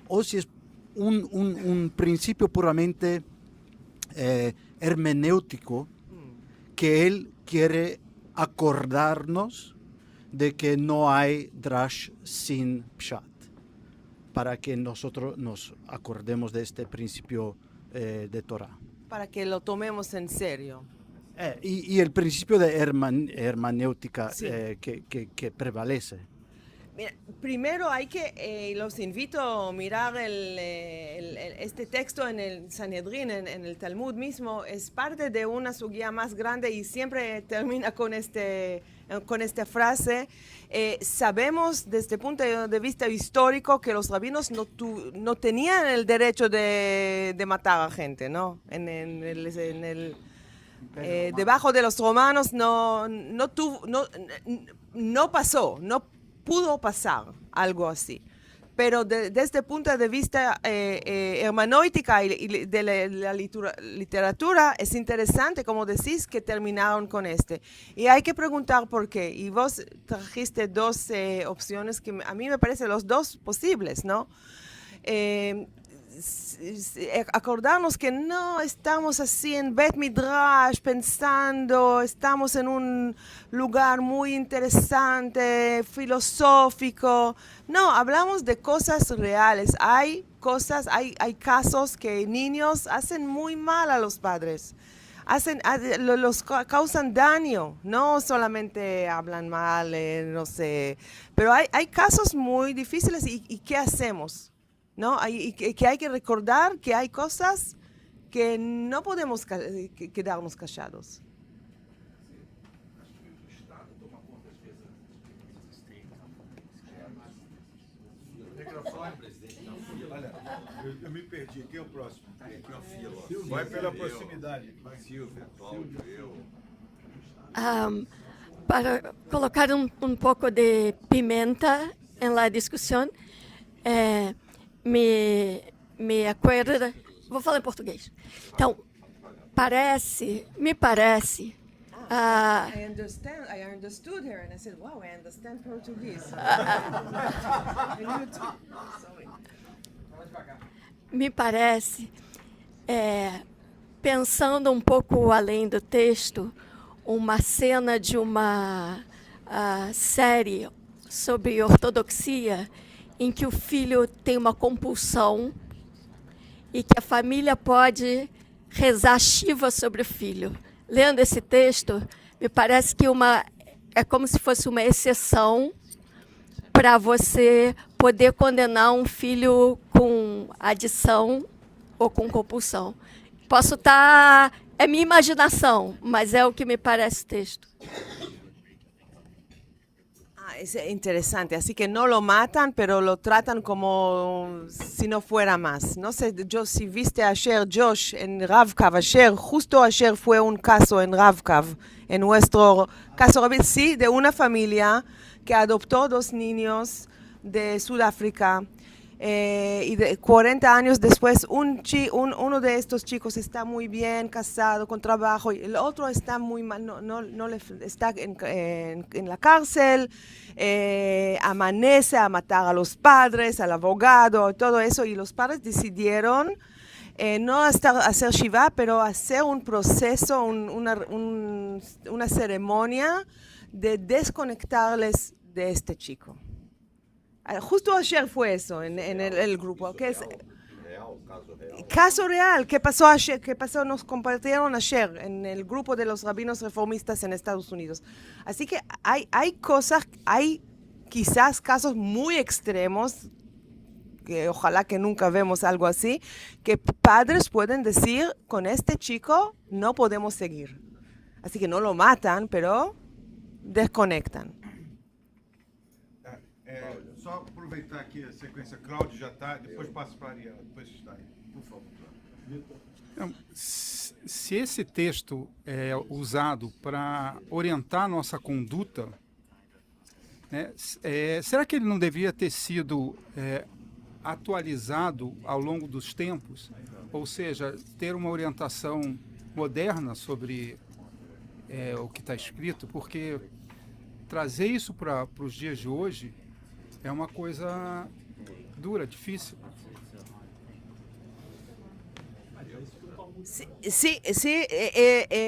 o si es un principio puramente hermenéutico, que él quiere acordarnos de que no hay drash sin pshat, para que nosotros nos acordemos de este principio de Torah. Para que lo tomemos en serio. Y el principio de hermenéutica Sí. que prevalece. Mira, primero hay que, los invito a mirar este texto en el Sanedrín, en el Talmud mismo, es parte de una sugía más grande y siempre termina con esta frase. Sabemos desde el punto de vista histórico que los rabinos no tenían el derecho de matar a gente, ¿no? Debajo de los romanos no pasó, no pudo pasar algo así. Pero desde el punto de vista hermenéutica y de la literatura, es interesante, como decís, que terminaron con este. Y hay que preguntar por qué. Y vos trajiste dos opciones que a mí me parecen los dos posibles, ¿no? Acordarnos que no estamos así en Bet Midrash pensando, estamos en un lugar muy interesante, filosófico. No, hablamos de cosas reales. Hay casos que niños hacen muy mal a los padres. Los causan daño, no solamente hablan mal, no sé. Pero hay casos muy difíciles y ¿qué hacemos? ¿No? Que hay que recordar que hay cosas que no podemos quedarnos callados. Olha, eu me perdi. Quem é o próximo? Vai pela proximidade. Silvia, Cláudio, eu. Para colocar un poco de pimenta en la discusión, me acuerda, vou falar em português. Então, me parece. I understood her and I said, wow, I understand Portuguese. Me parece, pensando um pouco além do texto, uma cena de uma série sobre ortodoxia, em que o filho tem uma compulsão e que a família pode rezar Shiva sobre o filho. Lendo esse texto, me parece que é como se fosse uma exceção para você poder condenar um filho com adição ou com compulsão. Posso estar... É minha imaginação, mas é o que me parece o texto. Es interesante, así que no lo matan, pero lo tratan como si no fuera más. No sé, yo si viste ayer, Josh, en Ravkav, justo ayer fue un caso en Ravkav, en nuestro caso, sí, de una familia que adoptó 2 niños de Sudáfrica. Y 40 años después, uno de estos chicos está muy bien, casado, con trabajo, y el otro está muy mal, está en la cárcel, amanece a matar a los padres, al abogado, todo eso, y los padres decidieron no hacer Shiva, pero hacer un proceso, una ceremonia de desconectarles de este chico. Justo ayer fue eso en el grupo. Que es caso real. ¿Qué pasó ayer? ¿Qué pasó? Nos compartieron ayer en el grupo de los rabinos reformistas en Estados Unidos. Así que hay cosas, hay quizás casos muy extremos, que ojalá que nunca vemos algo así, que padres pueden decir, con este chico no podemos seguir. Así que no lo matan, pero desconectan. Só aproveitar aqui a sequência. Cláudio já está, depois passo para a Ariana, depois está aí. Por favor. Então, se esse texto é usado para orientar a nossa conduta, né, será que ele não devia ter sido atualizado ao longo dos tempos? Ou seja, ter uma orientação moderna sobre o que está escrito? Porque trazer isso para os dias de hoje é uma coisa dura, difícil. Sí,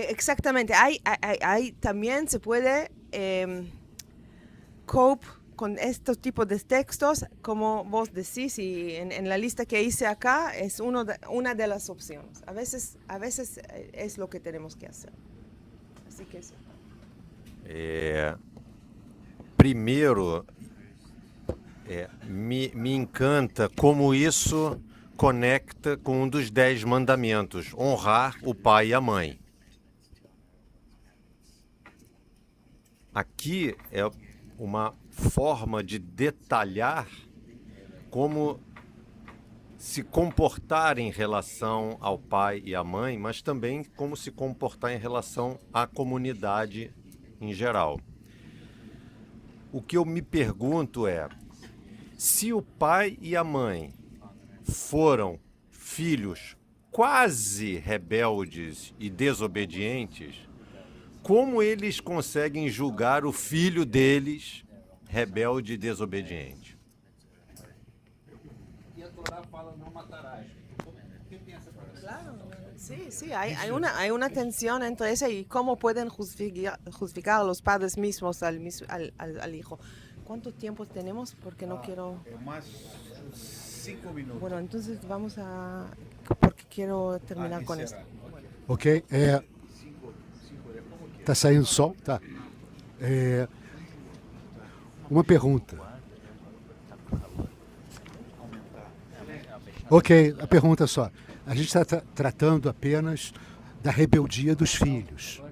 exactamente. También se puede cope con estos tipos de textos, como vos decís, y en la lista que hice acá es una de las opciones. A veces es lo que tenemos que hacer. Así que sí. Primeiro, me encanta como isso conecta com um dos 10 mandamentos, honrar o pai e a mãe. Aqui é uma forma de detalhar como se comportar em relação ao pai e à mãe, mas também como se comportar em relação à comunidade em geral. O que eu me pergunto é, se o pai e a mãe foram filhos quase rebeldes e desobedientes, como eles conseguem julgar o filho deles rebelde e desobediente? E a Torá fala não matarás. Quem tem essa Claro, sí, hay una tensión entre eso y cómo pueden justificar los padres mismos al hijo. ¿Cuánto tiempo tenemos? Porque no quiero... Más 5 minutos. Bueno, entonces vamos a... porque quiero terminar con esto. Ok, tá saindo som? Tá. Uma pergunta. Ok, a pergunta só. A gente está tratando apenas da rebeldia dos filhos.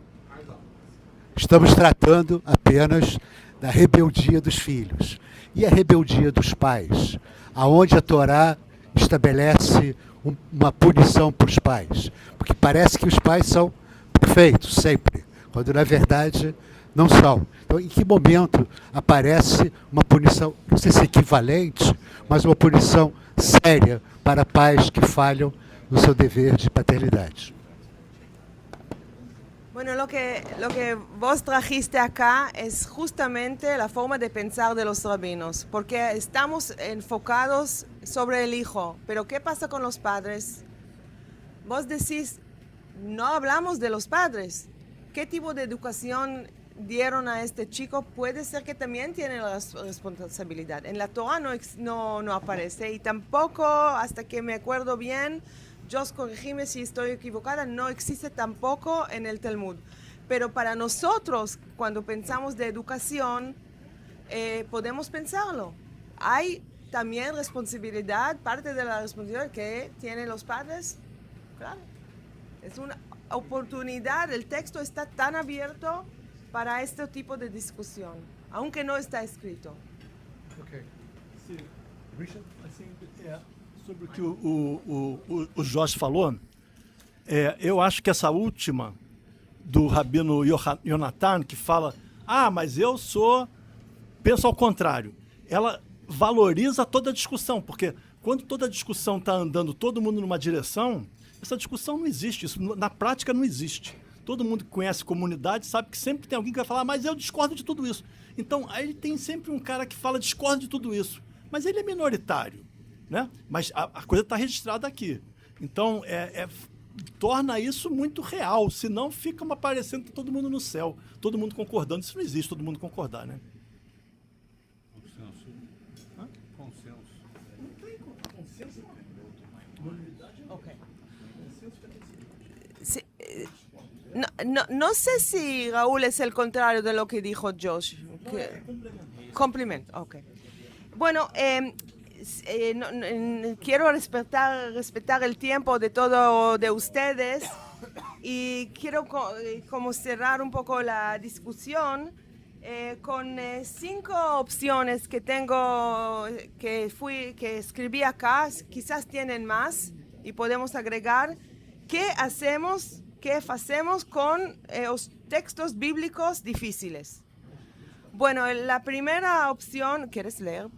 Estamos tratando apenas da rebeldia dos filhos. E a rebeldia dos pais? Aonde a Torá estabelece uma punição para os pais? Porque parece que os pais são perfeitos, sempre, quando na verdade não são. Então, em que momento aparece uma punição, não sei se equivalente, mas uma punição séria para pais que falham no seu dever de paternidade? Bueno, lo que vos trajiste acá es justamente la forma de pensar de los rabinos, porque estamos enfocados sobre el hijo, pero ¿qué pasa con los padres? Vos decís, no hablamos de los padres. ¿Qué tipo de educación dieron a este chico? Puede ser que también tiene la responsabilidad. En la Torah no aparece, y tampoco, hasta que me acuerdo bien, Jos, corregime si estoy equivocada, no existe tampoco en el Talmud. Pero para nosotros, cuando pensamos de educación, podemos pensarlo. Hay también responsabilidad, parte de la responsabilidad que tienen los padres. Claro, es una oportunidad, el texto está tan abierto para este tipo de discusión, aunque no está escrito. Ok. Richard, assim, sobre o que o Jorge falou, eu acho que essa última do Rabino Yonatan, que fala, mas eu penso ao contrário, ela valoriza toda a discussão, porque quando toda a discussão está andando todo mundo numa direção, essa discussão não existe, isso na prática não existe. Todo mundo que conhece comunidade sabe que sempre tem alguém que vai falar, mas eu discordo de tudo isso. Então, aí tem sempre um cara que fala, discordo de tudo isso, mas ele é minoritário, né? Mas a coisa está registrada aqui. Então, torna isso muito real, senão fica parecendo que todo mundo no céu, todo mundo concordando. Isso não existe, todo mundo concordar, né? Consenso. Não tem consenso. Okay. Sí, no sé si Raúl es el contrario de lo que dijo Josh. Complemento, ok. Bueno, quiero respetar el tiempo de todo de ustedes y quiero como cerrar un poco la discusión con 5 opciones que tengo, que escribí acá. Quizás tienen más y podemos agregar. ¿Qué hacemos con los textos bíblicos difíciles? Bueno, la primera opción, ¿quieres leer?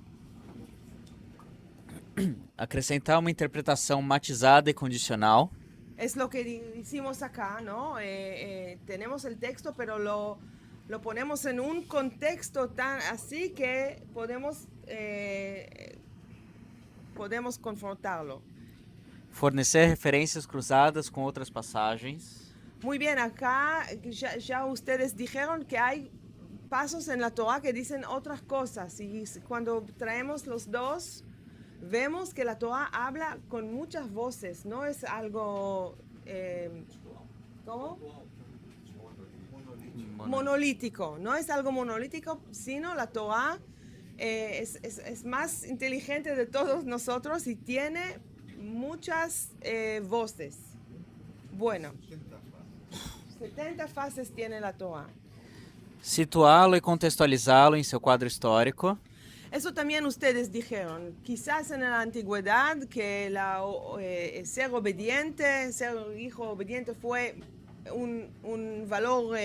Acrescentar uma interpretação matizada e condicional. Es lo que hicimos acá, ¿no? Tenemos el texto, pero lo ponemos en un contexto tan así que podemos confrontarlo. Fornecer referências cruzadas com outras passagens. Muy bien, acá ya ustedes dijeron que hay pasos en la Torah que dicen otras cosas. Y cuando traemos los dos, vemos que la Torah habla con muchas voces. No es algo... ¿cómo? Monolítico. No es algo monolítico, sino la Torah es más inteligente de todos nosotros y tiene muchas voces. Bueno, 70 fases tiene la Torah. Situá-lo e contextualizá-lo em seu quadro histórico. Eso también ustedes dijeron. Quizás en la antigüedad que ser obediente, ser hijo obediente fue un valor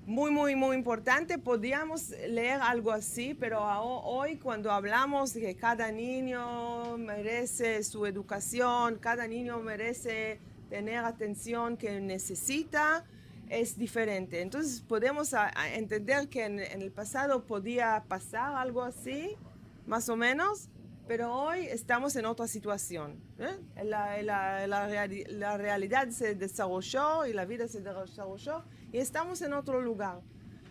muy importante. Podíamos leer algo así, pero hoy cuando hablamos de que cada niño merece su educación, cada niño merece tener atención que necesita, es diferente. Entonces podemos entender que en el pasado podía pasar algo así, más o menos, pero hoy estamos en otra situación. La realidad se desarrolló y la vida se desarrolló y estamos en otro lugar.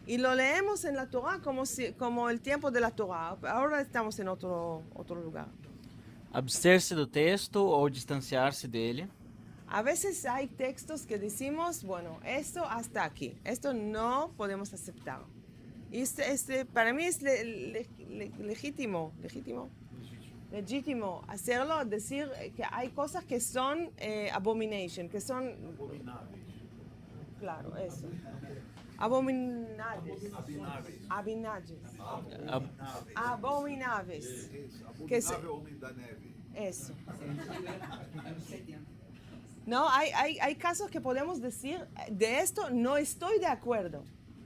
Y lo leemos en la Torah como el tiempo de la Torah. Ahora estamos en otro lugar. Abster-se do texto ou distanciar-se dele. A veces hay textos que decimos, bueno, esto hasta aquí, esto no podemos aceptar. Y para mí es legítimo hacerlo, decir que hay cosas que son abomination, que son... Claro, eso. Abominables. Abominables. Eso. No, hay casos que podemos decir, de esto no estoy de acuerdo.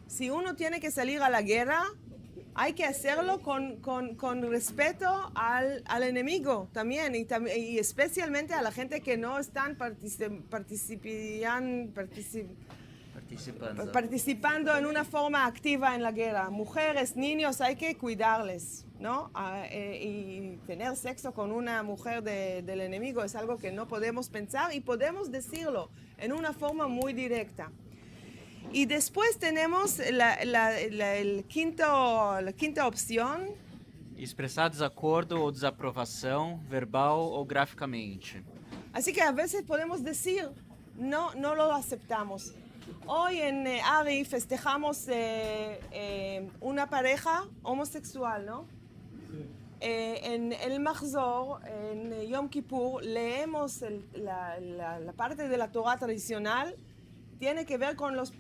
Si uno tiene que salir a la guerra, hay que hacerlo con respeto al enemigo también y especialmente a la gente que no están participando en una forma activa en la guerra. Mujeres, niños, hay que cuidarles, ¿no? Y tener sexo con una mujer del enemigo es algo que no podemos pensar y podemos decirlo en una forma muy directa. Y después tenemos la quinta opción. Expressar desacordo ou desaprovação, verbal ou graficamente. Así que a veces podemos decir, no lo aceptamos. Hoy en Ari festejamos una pareja homosexual, ¿no? En el Mahzor, en Yom Kippur, leemos la parte de la Torah tradicional, tiene que ver con las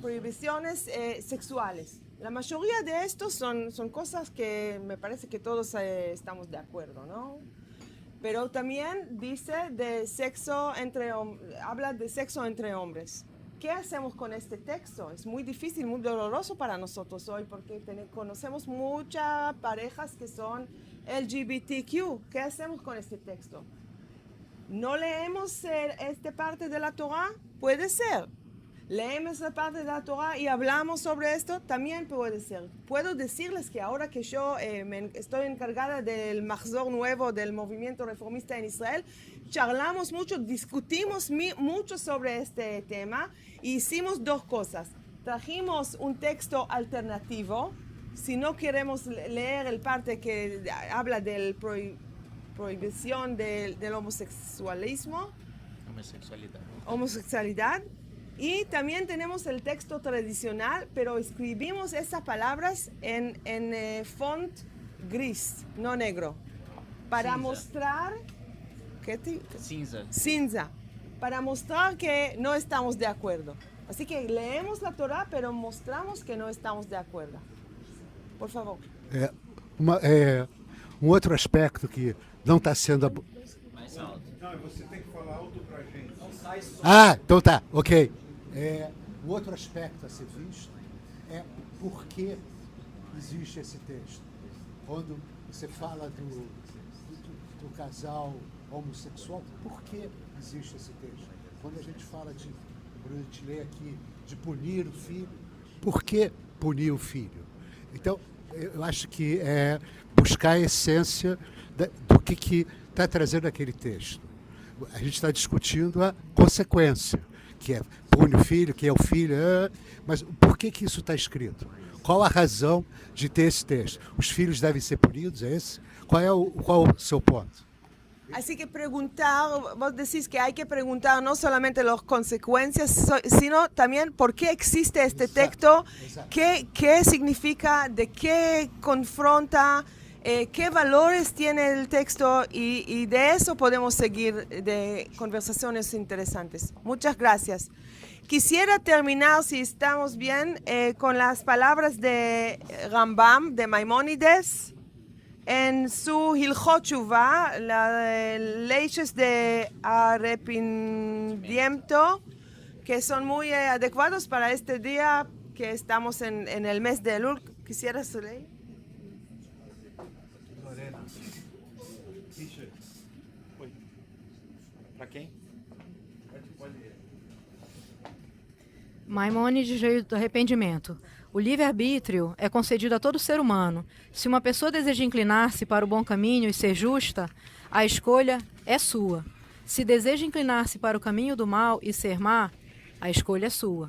prohibiciones sexuales. La mayoría de estos son cosas que me parece que todos estamos de acuerdo, ¿no? Pero también dice habla de sexo entre hombres. ¿Qué hacemos con este texto? Es muy difícil, muy doloroso para nosotros hoy porque conocemos muchas parejas que son LGBTQ. ¿Qué hacemos con este texto? ¿No leemos esta parte de la Torah? Puede ser. Leemos la parte de la Torah y hablamos sobre esto, también puede ser. Puedo decirles que ahora que yo estoy encargada del Mahzor nuevo del movimiento reformista en Israel, charlamos mucho, discutimos mucho sobre este tema y hicimos dos cosas. Trajimos un texto alternativo, si no queremos leer el parte que habla de prohibición del homosexualismo, homosexualidad. Y también tenemos el texto tradicional, pero escribimos esas palabras en font gris, no negro, para mostrar... Cinza. Para mostrar que no estamos de acuerdo. Así que leemos la Torah, pero mostramos que no estamos de acuerdo. Por favor. Outro aspecto que não está sendo... Não, você tem que falar alto pra gente. Então tá, ok. O outro aspecto a ser visto é por que existe esse texto. Quando você fala do casal homossexual, por que existe esse texto? Quando a gente fala quando a gente lê aqui, de punir o filho, por que punir o filho? Então, eu acho que é buscar a essência do que está trazendo aquele texto. A gente está discutindo a consequência, que pune o filho, que é o filho. Mas por que isso está escrito? Qual a razão de ter esse texto? Os filhos devem ser punidos, é esse? Qual é o seu ponto? Así que preguntar, vos decís que hay que preguntar no solamente las consecuencias, sino también por qué existe este texto, qué significa, de qué confronta, qué valores tiene el texto y de eso podemos seguir de conversaciones interesantes. Muchas gracias. Quisiera terminar, si estamos bien, con las palabras de Rambam, de Maimónides, en su Hilchot Teshuvah, las leyes de arrepentimiento, que son muy adecuados para este día que estamos en el mes de Elul. ¿Quisieras leer? Para quem? Maimônides veio do arrependimento. O livre-arbítrio é concedido a todo ser humano. Se uma pessoa deseja inclinar-se para o bom caminho e ser justa, a escolha é sua. Se deseja inclinar-se para o caminho do mal e ser má, a escolha é sua.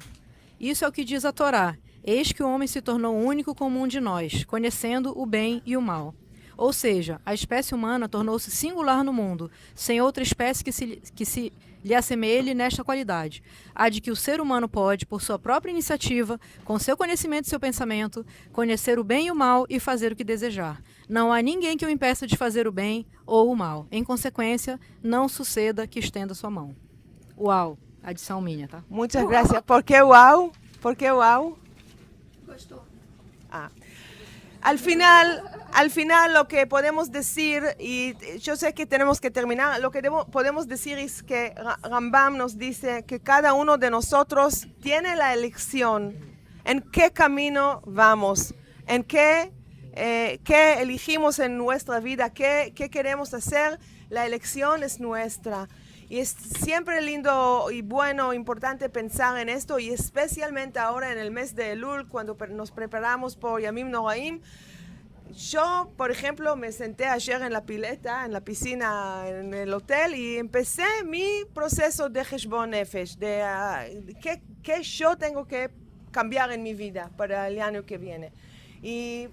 Isso é o que diz a Torá. Eis que o homem se tornou o único comum de nós, conhecendo o bem e o mal. Ou seja, a espécie humana tornou-se singular no mundo, sem outra espécie que se lhe assemelhe nesta qualidade, a de que o ser humano pode, por sua própria iniciativa, com seu conhecimento e seu pensamento, conhecer o bem e o mal e fazer o que desejar. Não há ninguém que o impeça de fazer o bem ou o mal. Em consequência, não suceda que estenda sua mão. Uau, adição minha, tá? Muchas gracias. ¿Por qué wow? ¿Por qué wow? Gostou. Al final lo que podemos decir, y yo sé que tenemos que terminar, lo que podemos decir es que Rambam nos dice que cada uno de nosotros tiene la elección en qué camino vamos, en qué elegimos en nuestra vida, qué queremos hacer. La elección es nuestra. Y es siempre lindo y bueno, importante pensar en esto, y especialmente ahora en el mes de Elul, cuando nos preparamos por Yamim Noraim. Yo, por ejemplo, me senté ayer en la pileta, en la piscina, en el hotel, y empecé mi proceso de Heshbon Nefesh, de qué yo tengo que cambiar en mi vida para el año que viene. Y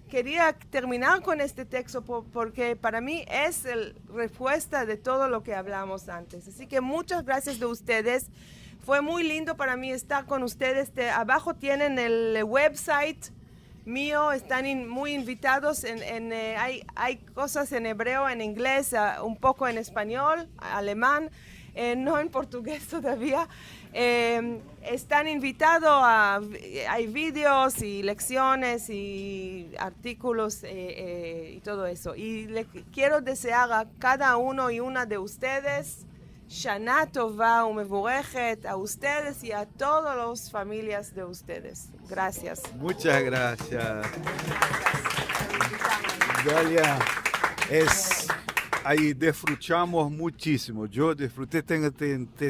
quería terminar con este texto porque para mí es la respuesta de todo lo que hablamos antes. Así que muchas gracias de ustedes. Fue muy lindo para mí estar con ustedes. Abajo tienen el website mío, están muy invitados. Hay cosas en hebreo, en inglés, un poco en español, alemán, no en portugués todavía. Están invitados hay vídeos y lecciones y artículos y todo eso. Y le quiero desear a cada uno y una de ustedes Shana Tova Umevorechet, a ustedes y a todas las familias de ustedes. Gracias. Muchas gracias. Dalia, ahí disfrutamos muchísimo. Yo disfruté, tengo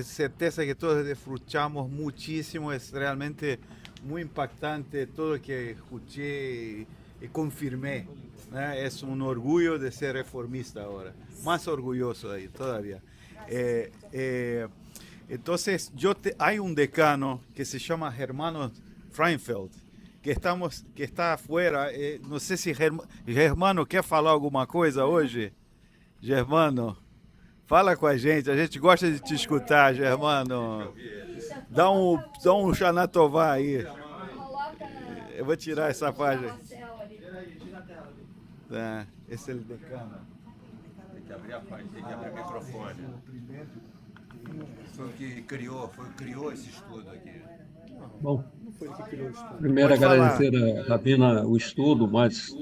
certeza que todos disfrutamos muchísimo. Es realmente muy impactante todo lo que escuché y confirmé. Es un orgullo de ser reformista ahora. Más orgulloso ahí todavía. Entonces, hay un decano que se llama Germano Freinfeld, que está afuera. Não sei se Germano quer falar alguma coisa hoje. Germano, fala com a gente gosta de te escutar, Germano. Dá um Shanatová aí. Eu vou tirar essa página. Tá, esse é o decano. Tem que abrir a página, tem que abrir o microfone. Foi o que criou esse estudo aqui. Bom, primeiro agradecer a Rabina o estudo, mas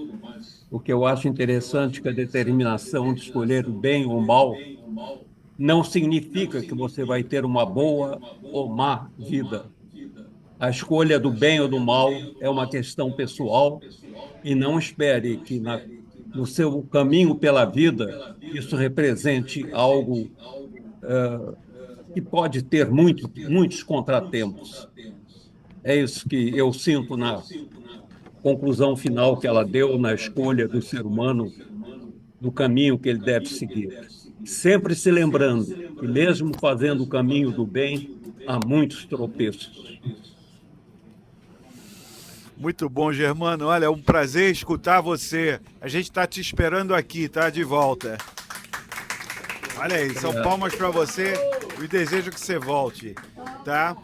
o que eu acho interessante é que a determinação de escolher o bem ou o mal não significa que você vai ter uma boa ou má vida. A escolha do bem ou do mal é uma questão pessoal e não espere que no seu caminho pela vida isso represente algo que pode ter muitos contratempos. É isso que eu sinto na conclusão final que ela deu na escolha do ser humano, do caminho que ele deve seguir. Sempre se lembrando que, mesmo fazendo o caminho do bem, há muitos tropeços. Muito bom, Germano. Olha, é um prazer escutar você. A gente está te esperando aqui, tá? De volta. Olha aí, são palmas para você e desejo que você volte, tá?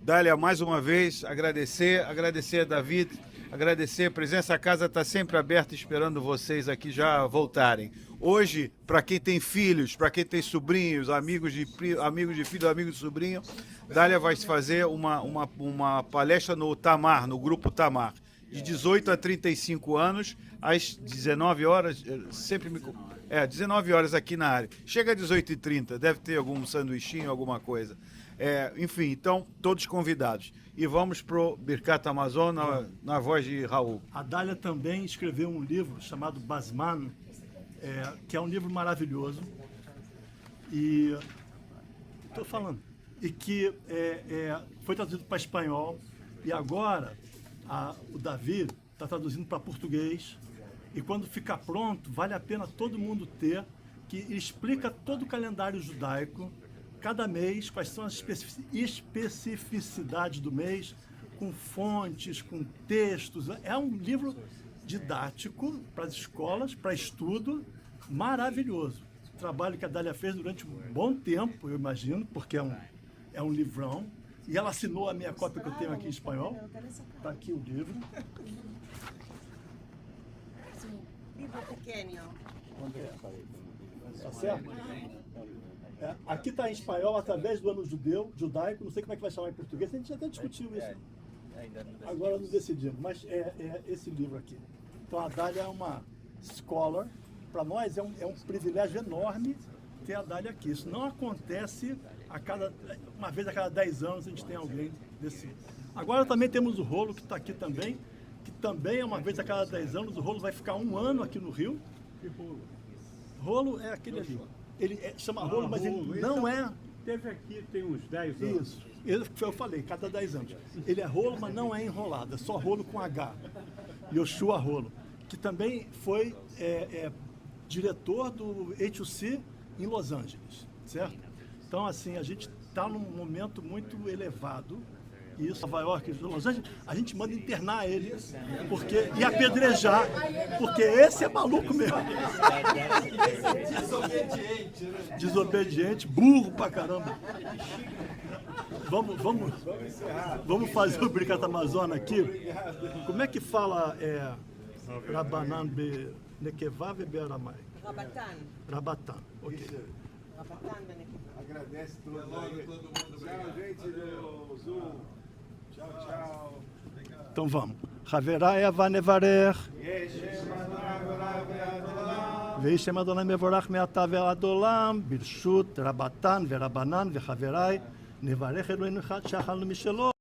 Dália, mais uma vez, agradecer a David, agradecer a presença. A casa está sempre aberta esperando vocês aqui já voltarem. Hoje, para quem tem filhos, para quem tem sobrinhos, amigos de filho, amigos de sobrinho, Dália vai fazer uma palestra no Tamar, no grupo Tamar, de 18 a 35 anos, às 19 horas, sempre me... 19 horas aqui na área. Chega às 18h30, deve ter algum sanduichinho, alguma coisa. Enfim, então, todos convidados. E vamos pro Birkat Amazon na voz de Raul. A Dália também escreveu um livro chamado Basman, que é um livro maravilhoso. E estou falando. E que foi traduzido para espanhol. E agora o Davi está traduzindo para português. E quando ficar pronto, vale a pena todo mundo ter, que explica todo o calendário judaico, cada mês, quais são as especificidades do mês, com fontes, com textos. É um livro didático para as escolas, para estudo, maravilhoso. Trabalho que a Dália fez durante um bom tempo, eu imagino, porque é um livrão. E ela assinou a minha cópia que eu tenho aqui em espanhol. Está aqui o livro. Tá certo? Aqui está em espanhol, através do ano judaico, não sei como é que vai chamar em português, a gente até discutiu isso. Agora não decidimos, mas é esse livro aqui. Então a Dália é uma scholar, para nós é um privilégio enorme ter a Dália aqui. Isso não acontece uma vez a cada 10 anos a gente tem alguém desse. Agora também temos o Rolo, que está aqui também, que também é uma vez a cada 10 anos. O Rolo vai ficar 1 ano aqui no Rio. Rolo é aquele ali. Ele chama Rolo, mas ele não é... Teve aqui tem uns 10 anos. Isso. Eu falei, cada 10 anos. Ele é Rolo, mas não é enrolado. É só Rolo com H. Yoshua Rolo. Que também foi diretor do HUC em Los Angeles. Certo? Então, assim, a gente está num momento muito elevado. E isso, Nova York, Los Angeles, a gente manda internar ele e apedrejar, porque esse é maluco mesmo. Desobediente, né? Desobediente, burro pra caramba. Vamos fazer o Birkat Amazon aqui. Como é que fala Rabanan be Nekevá ve Beramai? Rabatan. Rabatan, ok. Rabatan be Nekevá. Agradece todos. Tchau, gente do Zoom. Tchau, tchau. Então vamos. Haverá Eva Nevarer. Veishem Adonai Mevorach Me'ata ve'ad olam. Birshut Rabatan ve'Rabanan ve'Haverai. Nevarech Eloheinu echad she'achalnu mishelo.